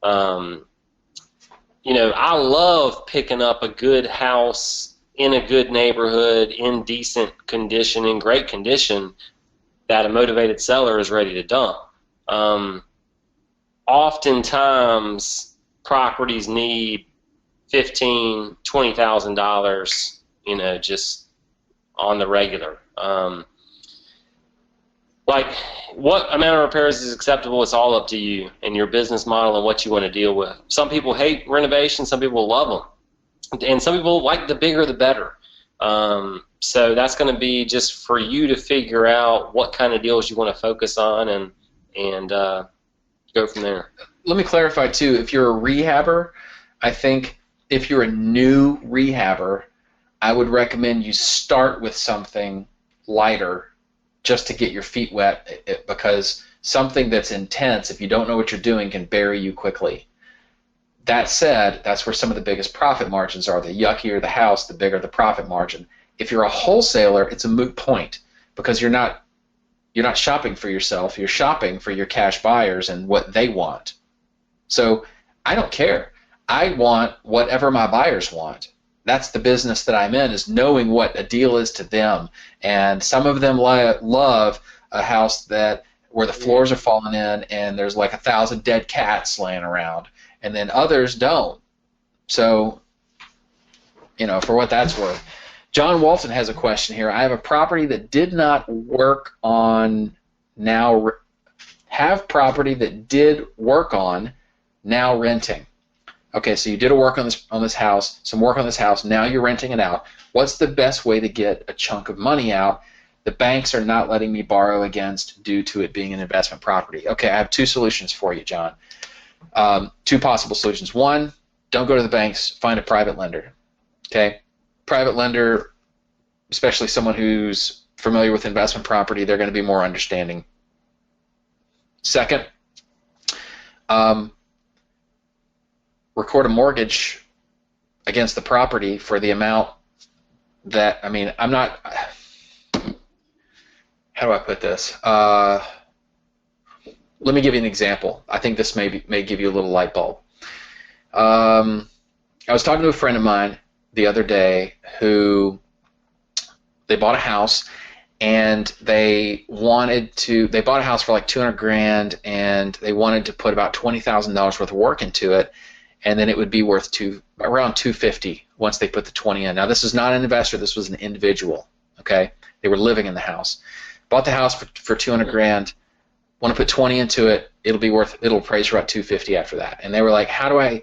I love picking up a good house in a good neighborhood, in decent condition, in great condition, that a motivated seller is ready to dump. Oftentimes, properties need $15,000, $20,000, just on the regular. Like, what amount of repairs is acceptable? It's all up to you and your business model and what you want to deal with. Some people hate renovations, some people love them, and some people like the bigger the better. So that's going to be just for you to figure out what kind of deals you want to focus on and go from there. Let me clarify too. If you're a rehabber, I think if you're a new rehabber, I would recommend you start with something lighter just to get your feet wet, because something that's intense, if you don't know what you're doing, can bury you quickly. That said, that's where some of the biggest profit margins are. The yuckier the house, the bigger the profit margin. If you're a wholesaler, it's a moot point, because you're not shopping for yourself. You're shopping for your cash buyers and what they want. So I don't care. I want whatever my buyers want. That's the business that I'm in, is knowing what a deal is to them. And some of them love a house where the floors are falling in and there's like 1,000 dead cats laying around, and then others don't. So, for what that's worth. John Walton has a question here. I have a property that did not work on, now property that did work on, now renting. Okay, so you did some work on this house, now you're renting it out. What's the best way to get a chunk of money out? The banks are not letting me borrow against due to it being an investment property. Okay, I have two solutions for you, John. Two possible solutions. One, don't go to the banks, find a private lender. Okay? Private lender, especially someone who's familiar with investment property, they're going to be more understanding. Second, record a mortgage against the property for the amount that, I'm not, how do I put this? Let me give you an example. I think this may give you a little light bulb. I was talking to a friend of mine the other day who, they bought a house, and they bought a house for like $200,000, and they wanted to put about $20,000 worth of work into it, and then it would be worth around $250,000 once they put the 20 in. Now, this is not an investor. This was an individual. Okay, they were living in the house. Bought the house for $200,000. Want to put 20 into it? It'll appraise for about $250,000 after that. And they were like, how do I,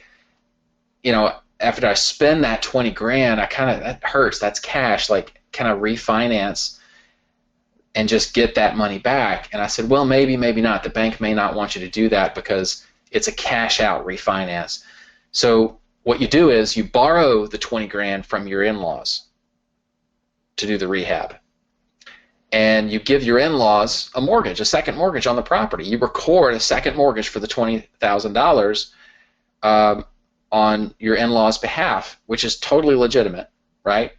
after I spend that $20,000, that hurts. That's cash. Like, can I refinance and just get that money back? And I said, well, maybe not. The bank may not want you to do that because it's a cash out refinance. So what you do is you borrow the $20,000 from your in-laws to do the rehab, and you give your in-laws a mortgage, a second mortgage on the property. You record a second mortgage for the $20,000 on your in-laws' behalf, which is totally legitimate, right?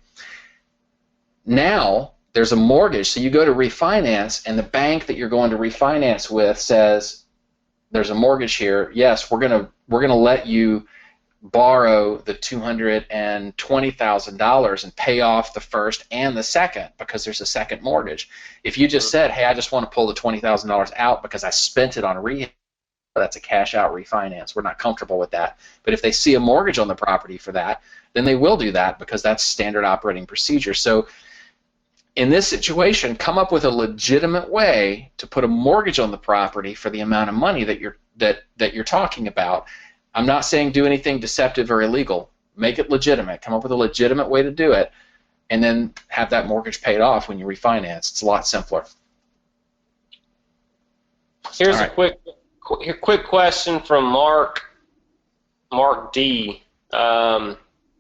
Now there's a mortgage, so you go to refinance, and the bank that you're going to refinance with says, there's a mortgage here. Yes, we're gonna let you borrow the $220,000 and pay off the first and the second because there's a second mortgage. If you just said, hey, I just want to pull the $20,000 out because I spent it on rehab, that's a cash out refinance. We're not comfortable with that. But if they see a mortgage on the property for that, then they will do that because that's standard operating procedure. So in this situation, come up with a legitimate way to put a mortgage on the property for the amount of money that you're talking about. I'm not saying do anything deceptive or illegal. Make it legitimate. Come up with a legitimate way to do it, and then have that mortgage paid off when you refinance. It's a lot simpler. Here's a quick question from Mark D.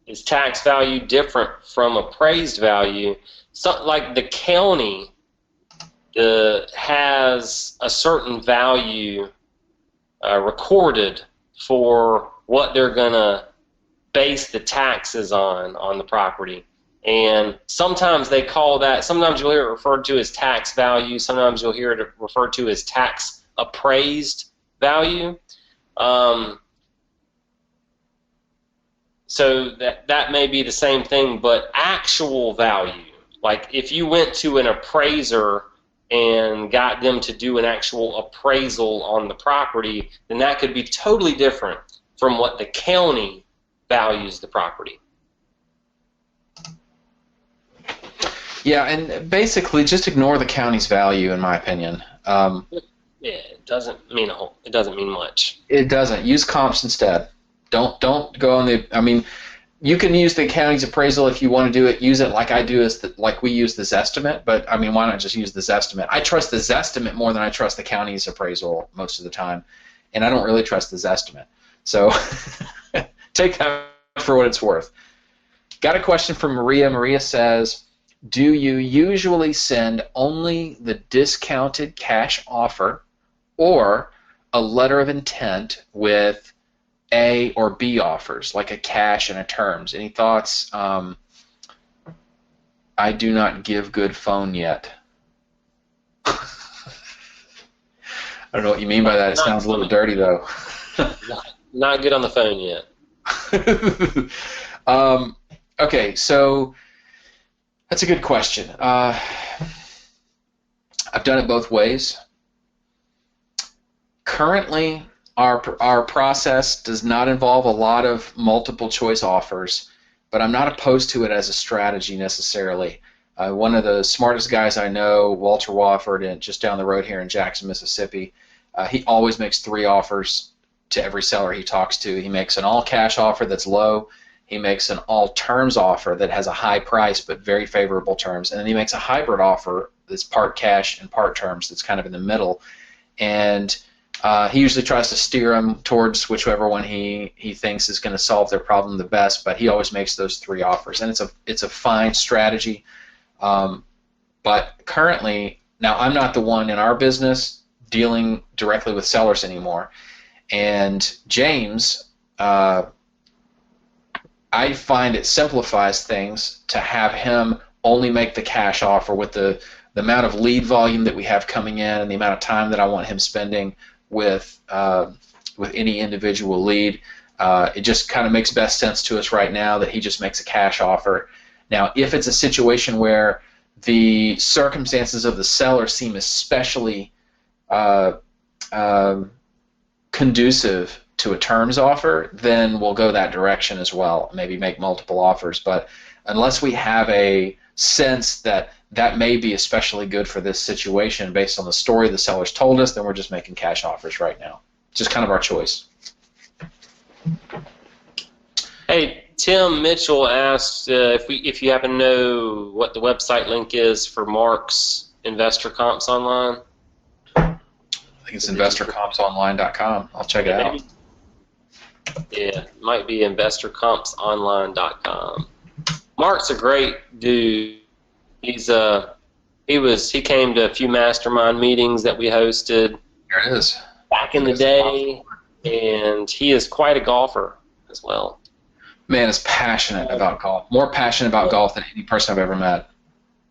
Is tax value different from appraised value? So, like the county has a certain value recorded for what they're going to base the taxes on the property. And sometimes they call that, sometimes you'll hear it referred to as tax value, sometimes you'll hear it referred to as tax appraised value. So that may be the same thing, but actual value, like if you went to an appraiser and got them to do an actual appraisal on the property, then that could be totally different from what the county values the property. Yeah, and basically just ignore the county's value, in my opinion. Yeah, it doesn't mean much. It doesn't. Use comps instead. Don't go on the. I mean, you can use the county's appraisal if you want to do it. Use it like I do, like we use this estimate. But I mean, why not just use this estimate? I trust this estimate more than I trust the county's appraisal most of the time, and I don't really trust this estimate. So take that for what it's worth. Got a question from Maria. Maria says, do you usually send only the discounted cash offer or a letter of intent with A or B offers, like a cash and a terms? Any thoughts? I do not give good phone yet. I don't know what you mean by that. It sounds a little dirty, though. Not good on the phone yet. Okay, so that's a good question. I've done it both ways. Currently, our process does not involve a lot of multiple choice offers, but I'm not opposed to it as a strategy necessarily. One of the smartest guys I know, Walter Wofford, just down the road here in Jackson, Mississippi, he always makes 3 offers to every seller he talks to. He makes an all-cash offer that's low. He makes an all-terms offer that has a high price but very favorable terms. And then he makes a hybrid offer that's part cash and part terms that's kind of in the middle. And he usually tries to steer them towards whichever one he thinks is going to solve their problem the best, but he always makes those 3 offers. And it's a fine strategy. But currently, now I'm not the one in our business dealing directly with sellers anymore. And James, I find it simplifies things to have him only make the cash offer with the amount of lead volume that we have coming in and the amount of time that I want him spending with any individual lead. It just kind of makes best sense to us right now that he just makes a cash offer. Now, if it's a situation where the circumstances of the seller seem especially conducive to a terms offer, then we'll go that direction as well, maybe make multiple offers. But unless we have a sense that that may be especially good for this situation based on the story the seller's told us, then we're just making cash offers right now. Just kind of our choice. Hey, Tim Mitchell asked if you happen to know what the website link is for Mark's Investor Comps Online. I think it's investorcompsonline.com. I'll check it out. Yeah, it might be investorcompsonline.com. Mark's a great dude. He came to a few mastermind meetings that we hosted. There it is. Back in the day, and he is quite a golfer as well. Man is passionate about golf. More passionate about golf than any person I've ever met.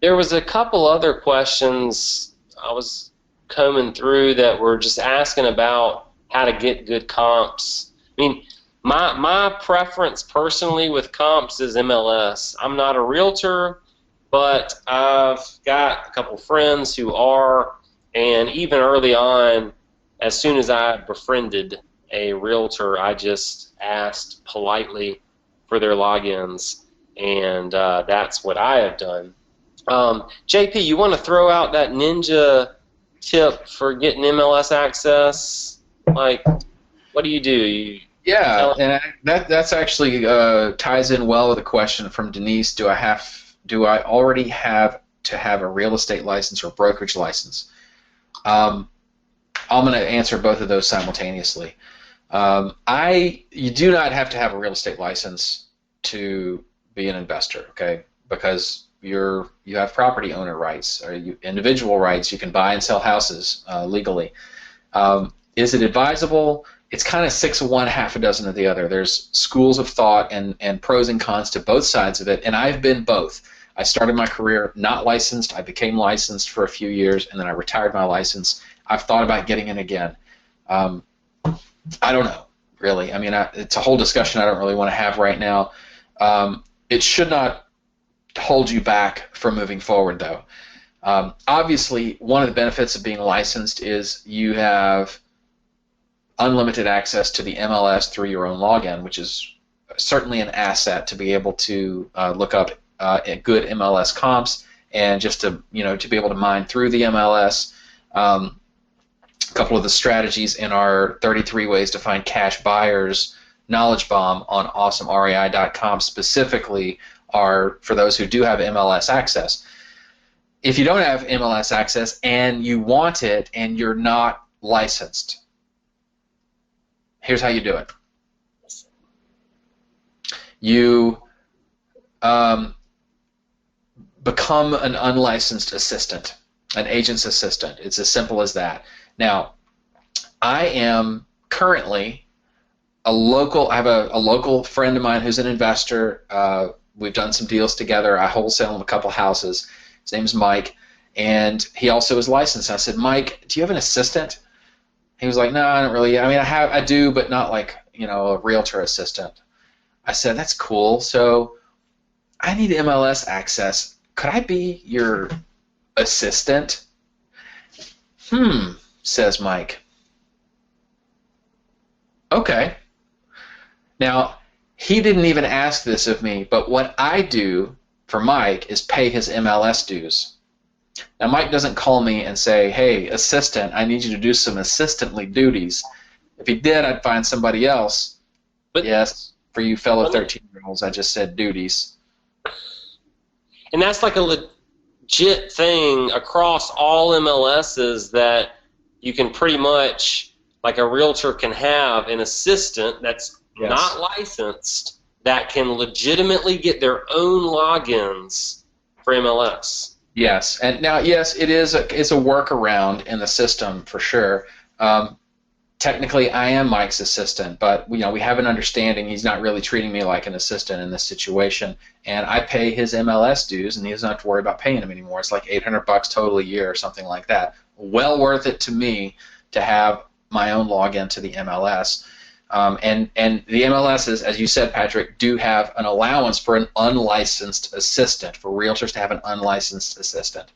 There was a couple other questions I was combing through that were just asking about how to get good comps. I mean, my preference personally with comps is MLS. I'm not a realtor, but I've got a couple friends who are, and even early on, as soon as I befriended a realtor, I just asked politely for their logins, and that's what I have done. JP, you want to throw out that ninja tip for getting MLS access? Like, what do? Yeah, Tell and that's actually ties in well with a question from Denise. Do I already have to have a real estate license or brokerage license? Um, I'm going to answer both of those simultaneously. You do not have to have a real estate license to be an investor, okay? Because you have property owner rights or individual rights. You can buy and sell houses legally. Is it advisable? It's kind of six of one, half a dozen of the other. There's schools of thought and pros and cons to both sides of it, and I've been both. I started my career not licensed. I became licensed for a few years, and then I retired my license. I've thought about getting in again. Um, I don't know, really. I mean, it's a whole discussion I don't really want to have right now. It should not hold you back from moving forward, though. Obviously, one of the benefits of being licensed is you have unlimited access to the MLS through your own login, which is certainly an asset to be able to look up good MLS comps and just to be able to mine through the MLS. A couple of the strategies in our 33 ways to find cash buyers knowledge bomb on awesomrei.com specifically are for those who do have MLS access. If you don't have MLS access and you want it and you're not licensed, here's how you do it. You become an unlicensed assistant, an agent's assistant. It's as simple as that. Now, I am currently I have a local friend of mine who's an investor. We've done some deals together. I wholesale him a couple houses. His name's Mike, and he also is licensed. I said, Mike, do you have an assistant? He was like, no, I don't really. I mean, I do, but not like a realtor assistant. I said, that's cool. So I need MLS access. Could I be your assistant? Says Mike. Okay. Now, he didn't even ask this of me, but what I do for Mike is pay his MLS dues. Now, Mike doesn't call me and say, hey, assistant, I need you to do some assistantly duties. If he did, I'd find somebody else. But yes, for you fellow 13-year-olds, I just said duties. And that's like a legit thing across all MLSs that you can pretty much, like a realtor can have an assistant that's not licensed that can legitimately get their own logins for MLS. Yes, and now, yes, it's a workaround in the system for sure. Technically, I am Mike's assistant, but we have an understanding. He's not really treating me like an assistant in this situation, and I pay his MLS dues, and he doesn't have to worry about paying them anymore. It's like $800 total a year or something like that. Well worth it to me to have my own login to the MLS. And the MLSs, as you said, Patrick, do have an allowance for an unlicensed assistant, for realtors to have an unlicensed assistant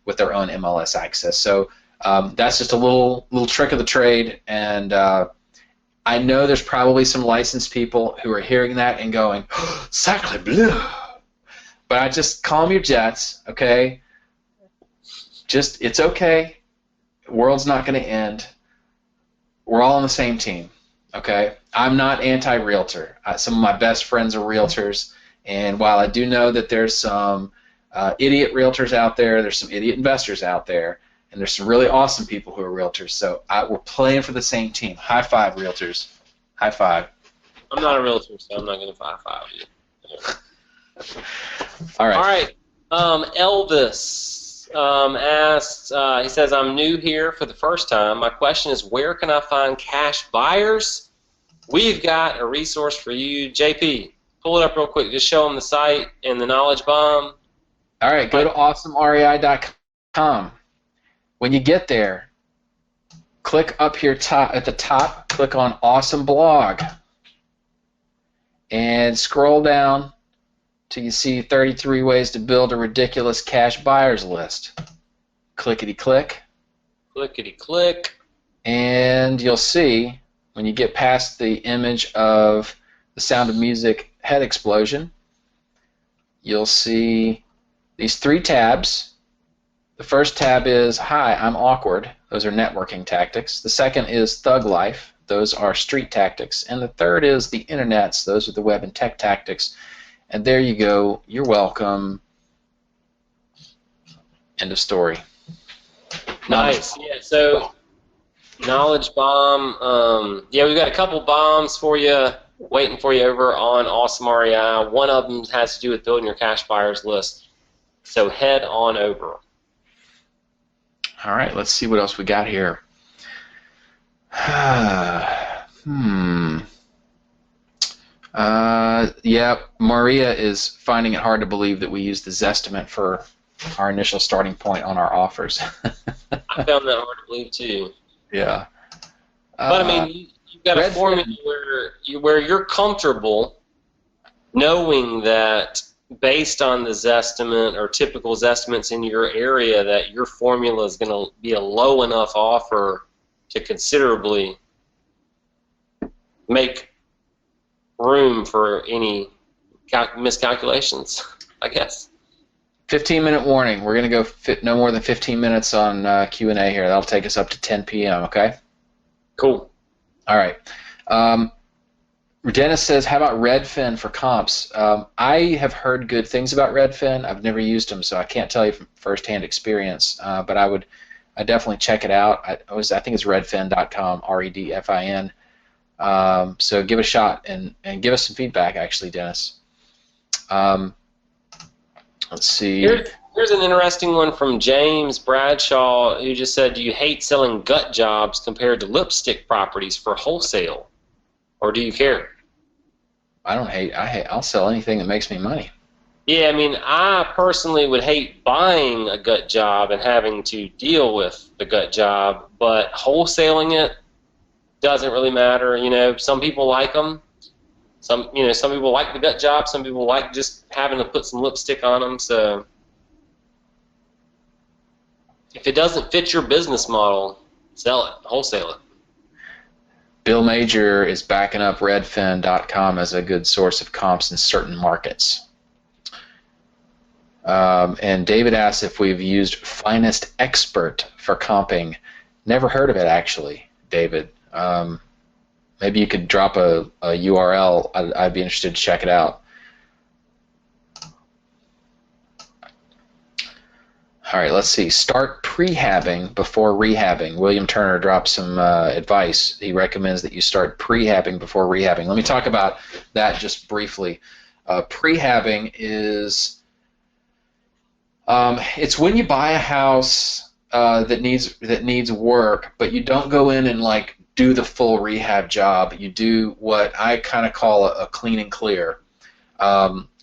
with their own MLS access. So that's just a little trick of the trade, and I know there's probably some licensed people who are hearing that and going, oh, sacre bleu. But I just calm your jets, okay? It's okay. The world's not going to end. We're all on the same team. Okay, I'm not anti-realtor. Some of my best friends are realtors, and while I do know that there's some idiot realtors out there, there's some idiot investors out there, and there's some really awesome people who are realtors. So we're playing for the same team. High five, realtors. High five. I'm not a realtor, so I'm not going to high five you. All right. Elvis asked, he says, I'm new here for the first time. My question is, where can I find cash buyers? We've got a resource for you. JP, pull it up real quick. Just show them the site and the knowledge bomb. All right, go to awesomrei.com. When you get there, click up here at the top, click on Awesome Blog, and scroll down till you see 33 ways to build a ridiculous cash buyers list. Clickety-click. Clickety-click. And you'll see, when you get past the image of the Sound of Music head explosion, you'll see these 3 tabs. The first tab is, hi, I'm awkward. Those are networking tactics. The second is Thug Life. Those are street tactics. And the third is the internets. Those are the web and tech tactics. And there you go. You're welcome. End of story. Nice. Yeah. So, knowledge bomb. Yeah, we've got a couple bombs for you, waiting for you over on Awesome REI. One of them has to do with building your cash buyers list. So head on over. All right. Let's see what else we got here. Yeah, Maria is finding it hard to believe that we used the Zestimate for our initial starting point on our offers. I found that hard to believe too. Yeah. But I mean, you've got a formula where you're comfortable knowing that based on the Zestimate or typical Zestimates in your area that your formula is going to be a low enough offer to considerably make room for any miscalculations, I guess. 15-minute warning. We're going to go no more than 15 minutes on Q&A here. That'll take us up to 10 p.m., okay? Cool. All right. Dennis says, how about Redfin for comps? I have heard good things about Redfin. I've never used them, so I can't tell you from firsthand experience, but I definitely check it out. I think it's redfin.com, REDFIN. So give it a shot and give us some feedback, actually, Dennis. Let's see. Here's an interesting one from James Bradshaw, who just said, do you hate selling gut jobs compared to lipstick properties for wholesale? Or do you care? I don't hate. I'll sell anything that makes me money. Yeah, I mean, I personally would hate buying a gut job and having to deal with the gut job, but wholesaling it doesn't really matter. You know, some people like them. Some people like the gut job. Some people like just having to put some lipstick on them. So if it doesn't fit your business model, sell it, wholesale it. Bill Major is backing up Redfin.com as a good source of comps in certain markets. And David asks if we've used Finest Expert for comping. Never heard of it, actually, David. Maybe you could drop a URL. I'd be interested to check it out. All right, let's see. Start prehabbing before rehabbing. William Turner dropped some advice. He recommends that you start prehabbing before rehabbing. Let me talk about that just briefly. Prehabbing is it's when you buy a house that needs work, but you don't go in and like do the full rehab job. You do what I kind of call a clean and clear,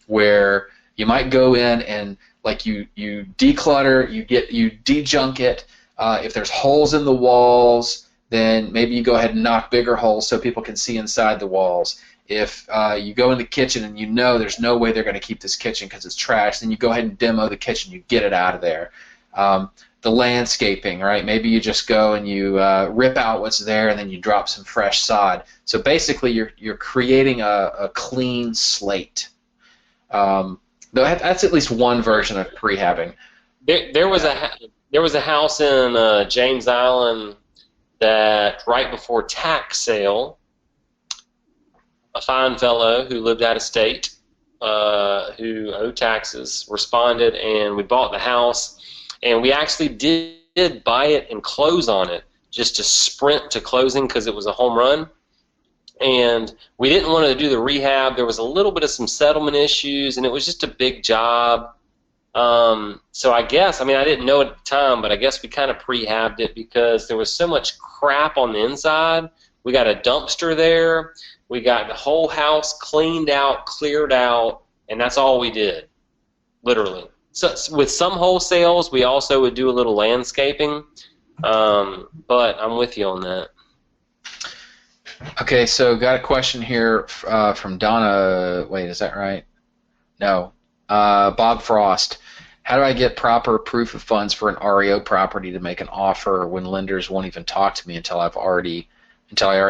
where you might go in and like you declutter, you de-junk it. If there's holes in the walls, then maybe you go ahead and knock bigger holes so people can see inside the walls. If you go in the kitchen and you know there's no way they're going to keep this kitchen because it's trash, then you go ahead and demo the kitchen. You get it out of there. The landscaping, right? Maybe you just go and you rip out what's there and then you drop some fresh sod. So basically, you're creating a clean slate. That's at least one version of prehabbing. There was a house in James Island that right before tax sale, a fine fellow who lived out of state, who owed taxes, responded, and we bought the house. And we actually did buy it and close on it just to sprint to closing because it was a home run. And we didn't want to do the rehab. There was a little bit of some settlement issues, and it was just a big job. So I guess, I mean, I didn't know at the time, but I guess we kind of prehabbed it because there was so much crap on the inside. We got a dumpster there. We got the whole house cleaned out, cleared out, and that's all we did, literally. So with some wholesales, we also would do a little landscaping, but I'm with you on that. Okay, so got a question here from Donna. Wait, is that right? No. Bob Frost. How do I get proper proof of funds for an REO property to make an offer when lenders won't even talk to me until I already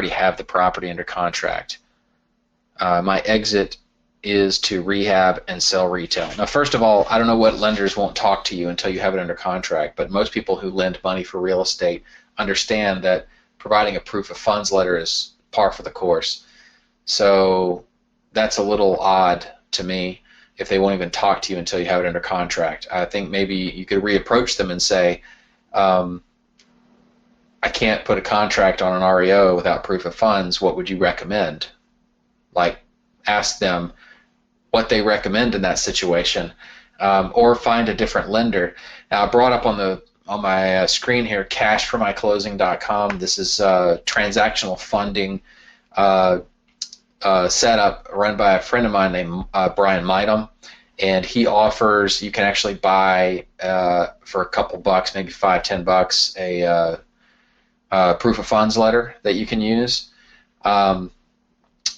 have the property under contract? My exit is to rehab and sell retail. Now, first of all, I don't know what lenders won't talk to you until you have it under contract, but most people who lend money for real estate understand that providing a proof of funds letter is par for the course. So that's a little odd to me if they won't even talk to you until you have it under contract. I think maybe you could reapproach them and say, I can't put a contract on an REO without proof of funds. What would you recommend? Like, ask them what they recommend in that situation, or find a different lender. Now, I brought up on my screen here cashformyclosing.com. This is transactional funding setup run by a friend of mine named Brian Mitem, and he offers, you can actually buy for a couple bucks, maybe $5-10, a proof of funds letter that you can use.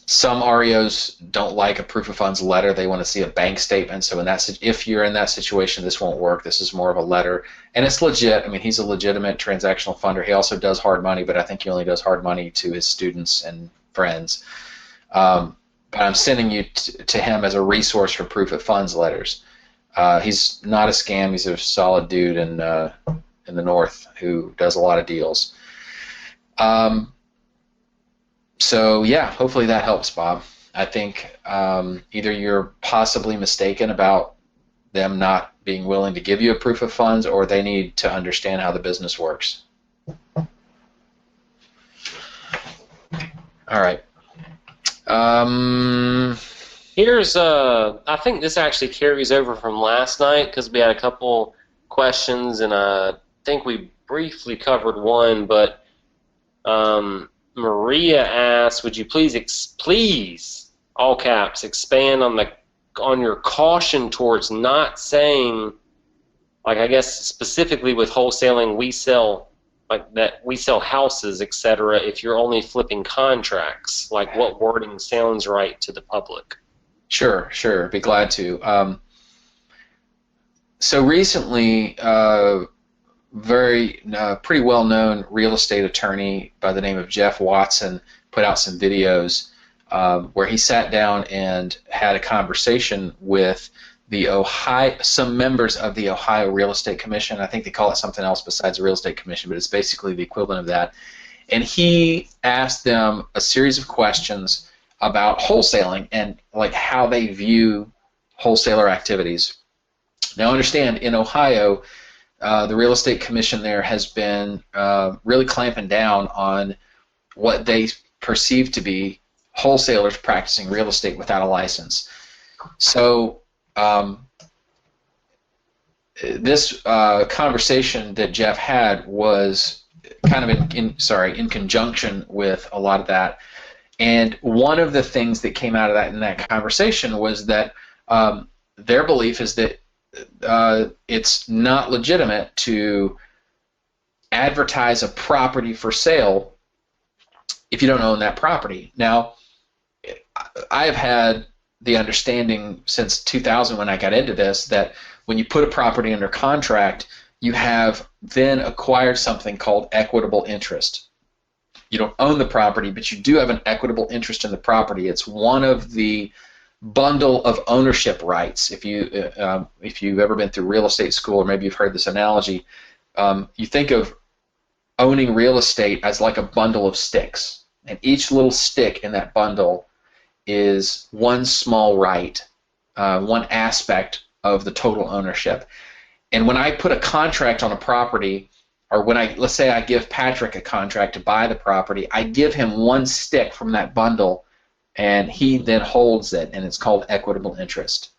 Some REOs don't like a proof of funds letter. They want to see a bank statement. So if you're in that situation, this won't work. This is more of a letter, and it's legit. I mean, he's a legitimate transactional funder. He also does hard money, but I think he only does hard money to his students and friends. But I'm sending you to him as a resource for proof of funds letters. He's not a scam. He's a solid dude in the north who does a lot of deals. So yeah, hopefully that helps, Bob. I think either you're possibly mistaken about them not being willing to give you a proof of funds, or they need to understand how the business works. All right. Here's I think this actually carries over from last night because we had a couple questions, and I think we briefly covered one, but Maria asked, would you please, all caps, expand on your caution towards not saying, like, I guess specifically with wholesaling, we sell houses, etc. If you're only flipping contracts, like what wording sounds right to the public? Sure. Be glad to. So recently, pretty well-known real estate attorney by the name of Jeff Watson put out some videos where he sat down and had a conversation with some members of the Ohio Real Estate Commission. I think they call it something else besides the Real Estate Commission, but it's basically the equivalent of that. And he asked them a series of questions about wholesaling and like how they view wholesaler activities. Now understand, in Ohio, the Real Estate Commission there has been really clamping down on what they perceive to be wholesalers practicing real estate without a license. So this conversation that Jeff had was kind of in conjunction with a lot of that. And one of the things that came out of that in that conversation was that their belief is that it's not legitimate to advertise a property for sale if you don't own that property. Now, I have had the understanding since 2000 when I got into this that when you put a property under contract, you have then acquired something called equitable interest. You don't own the property, but you do have an equitable interest in the property. It's one of the bundle of ownership rights. If you've ever been through real estate school, or maybe you've heard this analogy, you think of owning real estate as like a bundle of sticks, and each little stick in that bundle is one small right, one aspect of the total ownership. And when I put a contract on a property, or let's say I give Patrick a contract to buy the property, I give him one stick from that bundle, and he then holds it, and it's called equitable interest.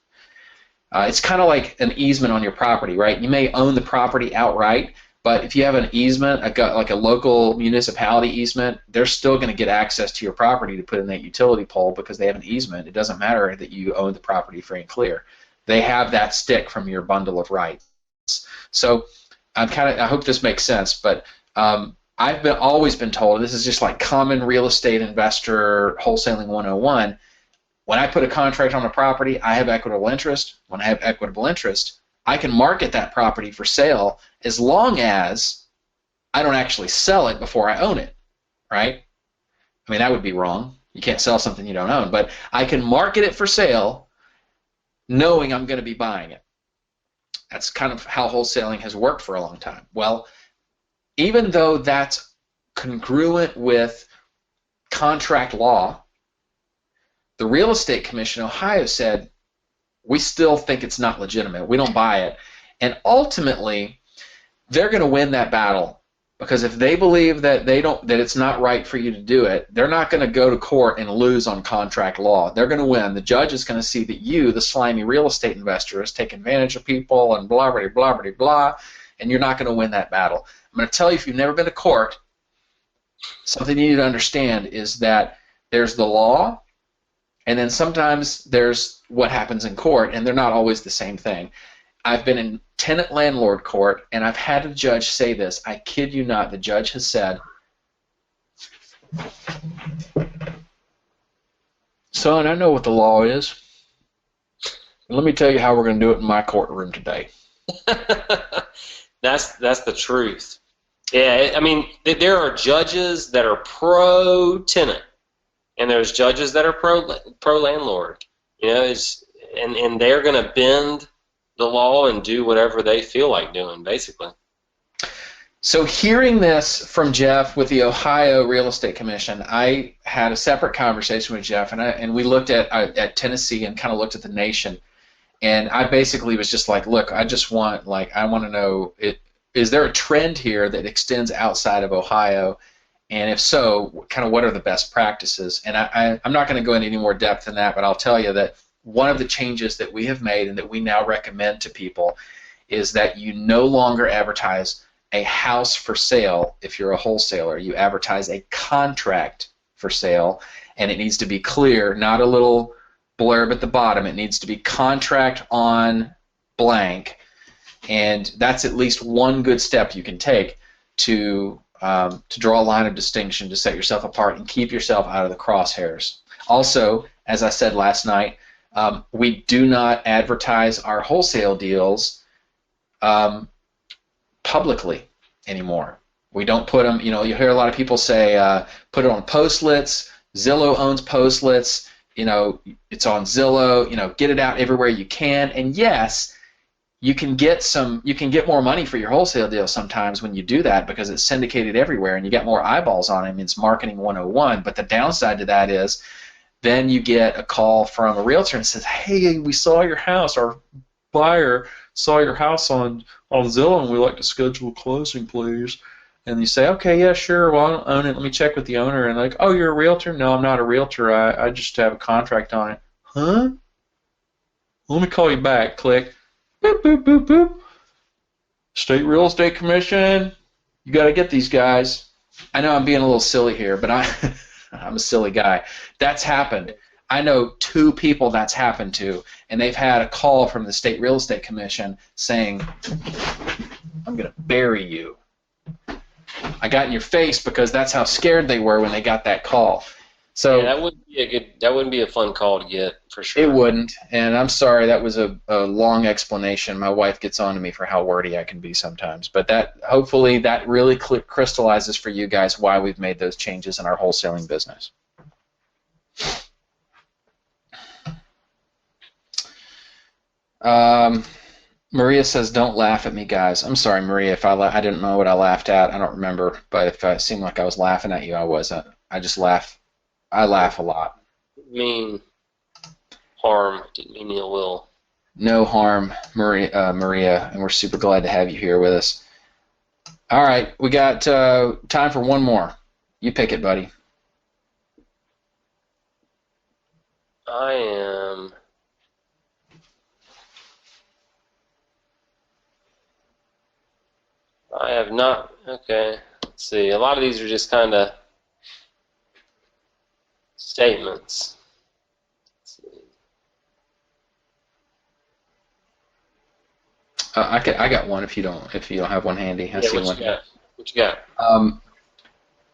It's kind of like an easement on your property, right? You may own the property outright, but if you have an easement, like a local municipality easement, they're still going to get access to your property to put in that utility pole because they have an easement. It doesn't matter that you own the property free and clear. They have that stick from your bundle of rights. So I hope this makes sense, but I've always been told, this is just like common real estate investor wholesaling 101, when I put a contract on a property, I have equitable interest. When I have equitable interest, I can market that property for sale as long as I don't actually sell it before I own it, right? I mean, that would be wrong. You can't sell something you don't own, but I can market it for sale knowing I'm going to be buying it. That's kind of how wholesaling has worked for a long time. Well, even though that's congruent with contract law, the Real Estate Commission in Ohio said, we still think it's not legitimate. We don't buy it. And ultimately, they're going to win that battle, because if they believe that it's not right for you to do it, they're not going to go to court and lose on contract law. They're going to win. The judge is going to see that you, the slimy real estate investor, has taken advantage of people and blah, blah, blah, blah, blah, and you're not going to win that battle. I'm going to tell you, if you've never been to court, something you need to understand is that there's the law, and then sometimes there's what happens in court, and they're not always the same thing. I've been in tenant-landlord court, and I've had a judge say this. I kid you not. The judge has said, son, I know what the law is. Let me tell you how we're going to do it in my courtroom today. That's the truth. Yeah, I mean, there are judges that are pro-tenant, and there's judges that are pro-landlord. You know, and they're going to bend the law and do whatever they feel like doing, basically. So hearing this from Jeff with the Ohio Real Estate Commission, I had a separate conversation with Jeff, and we looked at Tennessee and kind of looked at the nation. And I basically was just like, look, I want to know, is there a trend here that extends outside of Ohio? And if so, kind of what are the best practices? And I'm not going to go into any more depth than that, but I'll tell you that one of the changes that we have made and that we now recommend to people is that you no longer advertise a house for sale if you're a wholesaler. You advertise a contract for sale, and it needs to be clear, not a little blurb at the bottom. It needs to be contract on blank, and that's at least one good step you can take to draw a line of distinction, to set yourself apart and keep yourself out of the crosshairs. Also, as I said last night, we do not advertise our wholesale deals publicly anymore. We don't put them, you hear a lot of people say, put it on Postlets. Zillow owns Postlets. It's on Zillow. Get it out everywhere you can. And yes, you can get more money for your wholesale deal sometimes when you do that, because it's syndicated everywhere and you get more eyeballs on it. I mean, it's marketing 101. But the downside to that is, then you get a call from a realtor and says, hey, we saw your house. Our buyer saw your house on Zillow, and we'd like to schedule a closing, please. And you say, okay, yeah, sure. Well, I don't own it. Let me check with the owner. And like, oh, you're a realtor? No, I'm not a realtor. I just have a contract on it. Huh? Let me call you back. Click. Boop, boop, boop, boop. State Real Estate Commission. You got to get these guys. I know I'm being a little silly here, but I'm a silly guy. That's happened. I know 2 people that's happened to, and they've had a call from the State Real Estate Commission saying, I'm going to bury you. I got in your face, because that's how scared they were when they got that call. So yeah, that wouldn't be a fun call to get, for sure. It wouldn't, and I'm sorry, that was a long explanation. My wife gets on to me for how wordy I can be sometimes, but hopefully that really crystallizes for you guys why we've made those changes in our wholesaling business. Maria says, don't laugh at me, guys. I'm sorry, Maria, if I didn't know what I laughed at. I don't remember, but if it seemed like I was laughing at you, I wasn't. I just laugh. I laugh a lot. Didn't mean harm. Didn't mean ill will. No harm, Maria, and we're super glad to have you here with us. All right, we got time for one more. You pick it, buddy. I have not. Okay. Let's see. A lot of these are just kind of statements. Let's see. I got one if you don't have one handy. I see one. What you got?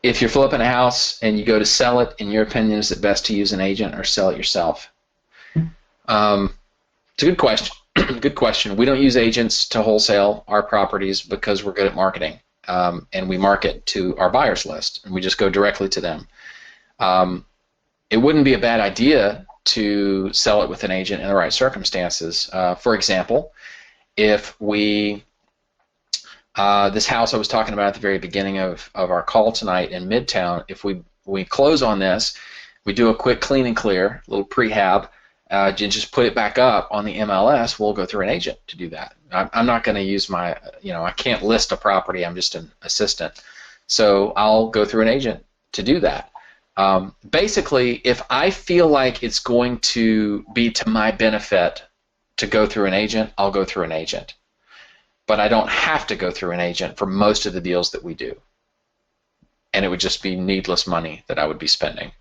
If you're flipping a house and you go to sell it, in your opinion, is it best to use an agent or sell it yourself? It's a good question. Good question. We don't use agents to wholesale our properties because we're good at marketing, and we market to our buyers list, and we just go directly to them. It wouldn't be a bad idea to sell it with an agent in the right circumstances. For example, if we This house I was talking about at the very beginning of our call tonight in Midtown, if we close on this, we do a quick clean and clear, a little prehab, just put it back up on the MLS, we'll go through an agent to do that. I'm not going to use my, I can't list a property, I'm just an assistant. So I'll go through an agent to do that. Basically, if I feel like it's going to be to my benefit to go through an agent, I'll go through an agent. But I don't have to go through an agent for most of the deals that we do. And it would just be needless money that I would be spending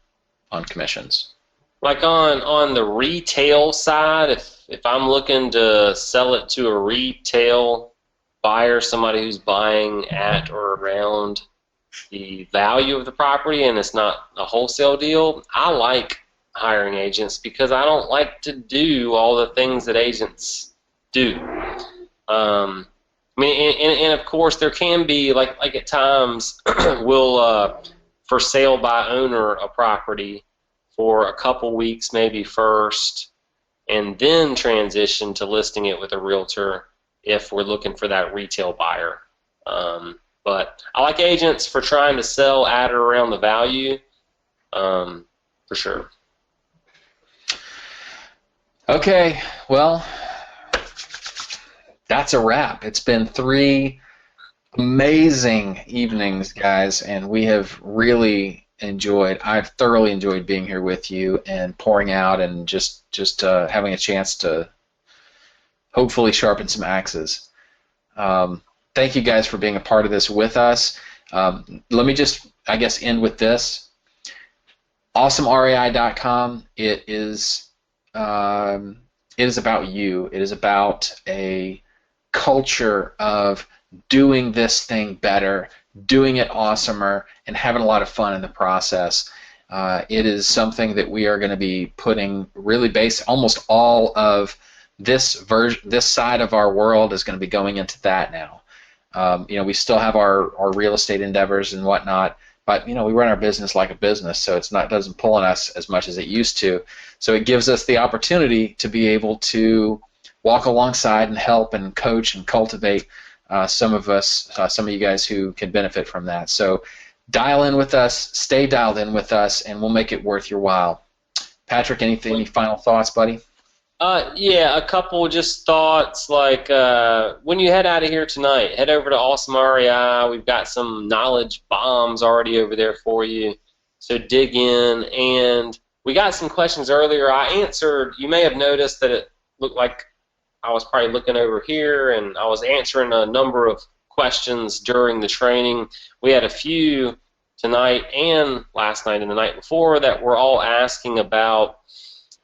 on commissions. Like on the retail side, if I'm looking to sell it to a retail buyer, somebody who's buying at or around the value of the property and it's not a wholesale deal, I like hiring agents because I don't like to do all the things that agents do. And of course there can be like at times we'll for sale by owner a property for a couple weeks maybe first, and then transition to listing it with a realtor if we're looking for that retail buyer. But I like agents for trying to sell at or around the value, for sure. Okay, well, that's a wrap. It's been 3 amazing evenings, guys, and we have really I've thoroughly enjoyed being here with you and pouring out and just having a chance to hopefully sharpen some axes. Thank you guys for being a part of this with us. Let me just, I guess, end with this. AwesomeREI.com. It is about you. It is about a culture of doing this thing better, doing it awesomer, and having a lot of fun in the process. It is something that we are going to be putting really almost all of this side of our world is going to be going into that now. We still have our real estate endeavors and whatnot, but we run our business like a business, so it doesn't pull on us as much as it used to. So it gives us the opportunity to be able to walk alongside and help and coach and cultivate some of you guys who can benefit from that. So dial in with us, stay dialed in with us, and we'll make it worth your while. Patrick, any final thoughts, buddy? Yeah, a couple just thoughts. Like when you head out of here tonight, head over to Awesome REI. We've got some knowledge bombs already over there for you. So dig in. And we got some questions earlier. I answered. You may have noticed that it looked like I was probably looking over here, and I was answering a number of questions during the training. We had a few tonight and last night and the night before that were all asking about,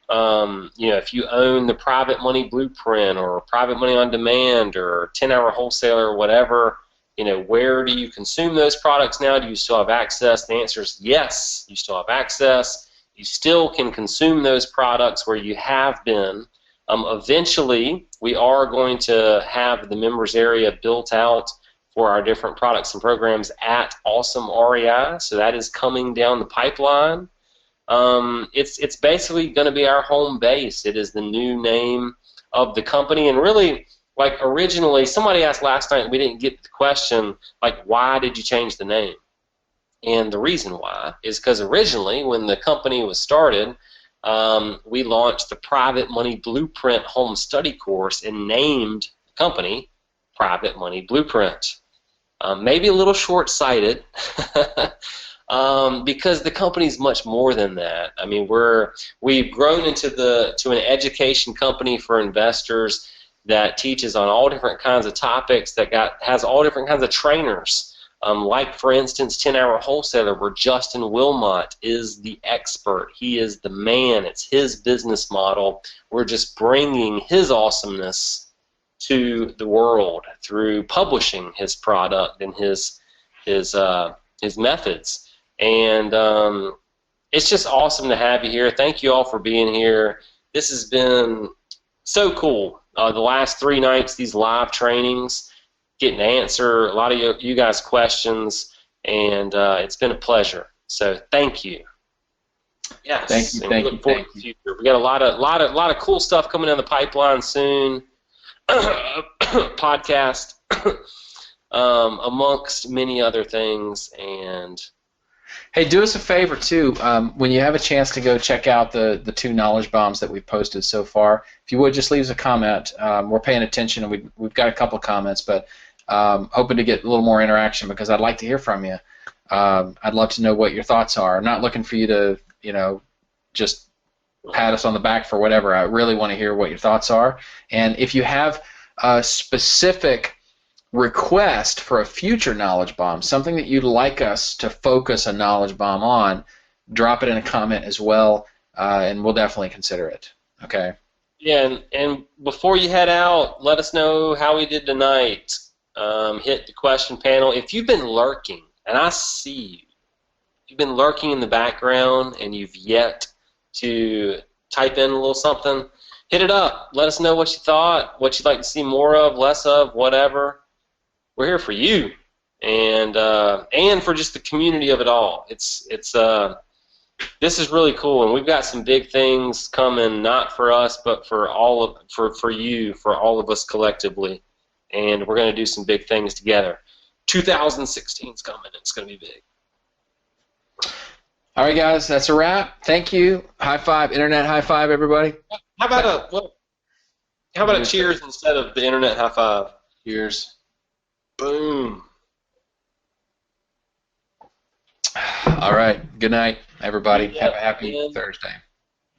if you own the private money blueprint or private money on demand or 10-hour wholesaler or whatever, where do you consume those products now? Do you still have access? The answer is yes, you still have access. You still can consume those products where you have been. Eventually, we are going to have the members area built out for our different products and programs at Awesome REI, so that is coming down the pipeline. It's basically going to be our home base. It is the new name of the company, and really, like originally, somebody asked last night, we didn't get the question, like, why did you change the name? And the reason why is because originally, when the company was started, we launched the Private Money Blueprint Home Study Course and named the company Private Money Blueprint. Maybe a little short-sighted because the company's much more than that. I mean, we've grown to an education company for investors that teaches on all different kinds of topics, has all different kinds of trainers. Like, for instance, 10-Hour Wholesaler, where Justin Wilmot is the expert. He is the man. It's his business model. We're just bringing his awesomeness to the world through publishing his product and his methods. And it's just awesome to have you here. Thank you all for being here. This has been so cool. The last 3 nights, these live trainings, getting to answer a lot of you guys' questions, and it's been a pleasure. So thank you. Yes. Thank you. And we look forward to the future. We got a lot of cool stuff coming down the pipeline soon. Podcast. amongst many other things. And Hey, do us a favor too. When you have a chance to go check out the 2 knowledge bombs that we've posted so far, if you would just leave us a comment. We're paying attention, and we've got a couple of comments, but hoping to get a little more interaction because I'd like to hear from you. I'd love to know what your thoughts are. I'm not looking for you to, just pat us on the back for whatever. I really want to hear what your thoughts are. And if you have a specific request for a future knowledge bomb, something that you'd like us to focus a knowledge bomb on, drop it in a comment as well, and we'll definitely consider it. Okay? Yeah, and before you head out, let us know how we did tonight. Hit the question panel. If you've been lurking, and I see you, if you've been lurking in the background and you've yet to type in a little something, hit it up. Let us know what you thought, what you'd like to see more of, less of, whatever. We're here for you, and for just the community of it all. This is really cool, and we've got some big things coming, not for us, but for you, for all of us collectively, and we're going to do some big things together. 2016 is coming. It's going to be big. All right, guys, that's a wrap. Thank you. High five, internet high five, everybody. How about a cheers instead of the internet high five? Cheers. Boom. All right. Good night, everybody. Have a happy Thursday.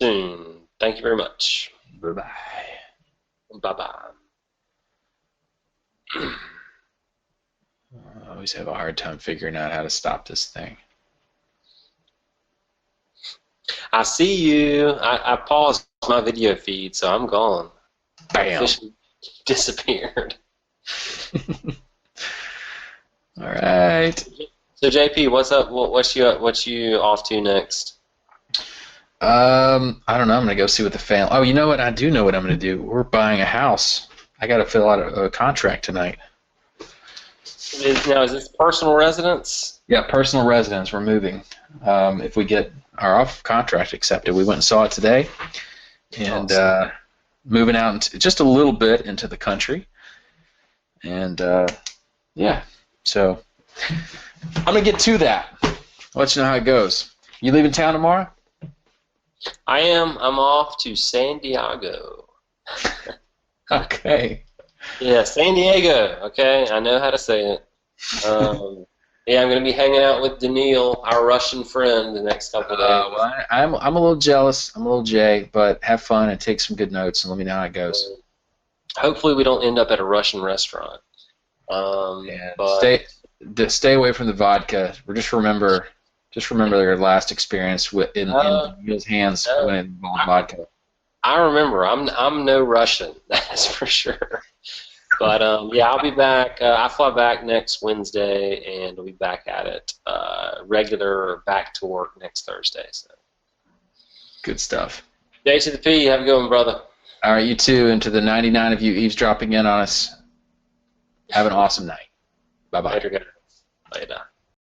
Soon. Thank you very much. Bye-bye. Bye-bye. I always have a hard time figuring out how to stop this thing. I see you. I paused my video feed, so I'm gone. Bam. Officially disappeared. All right. So JP, what's up? What you off to next? I don't know. I'm gonna go see what the family. Oh, you know what? I do know what I'm gonna do. We're buying a house. I got to fill out a contract tonight. Is this personal residence? Yeah, personal residence. We're moving. If we get our off contract accepted, we went and saw it today, and moving out just a little bit into the country, and yeah. So I'm gonna get to that. I'll let you know how it goes. You leaving town tomorrow? I am. I'm off to San Diego. Okay. Yeah, San Diego. Okay, I know how to say it. Yeah, I'm going to be hanging out with Daniil, our Russian friend, the next couple of days. Well, I'm a little jealous. I'm a little jay, but have fun and take some good notes and let me know how it goes. Hopefully, we don't end up at a Russian restaurant. But stay away from the vodka. Just remember your last experience in Daniil's hands when it involved vodka. I remember. I'm no Russian, that's for sure. But yeah, I'll be back. I fly back next Wednesday, and I'll be back at it regular back to work next Thursday. So good stuff. Day to the P. Have a good one, brother. All right, you too. And to the 99 of you eavesdropping in on us, have an awesome night. Bye bye. Later, guys. Later.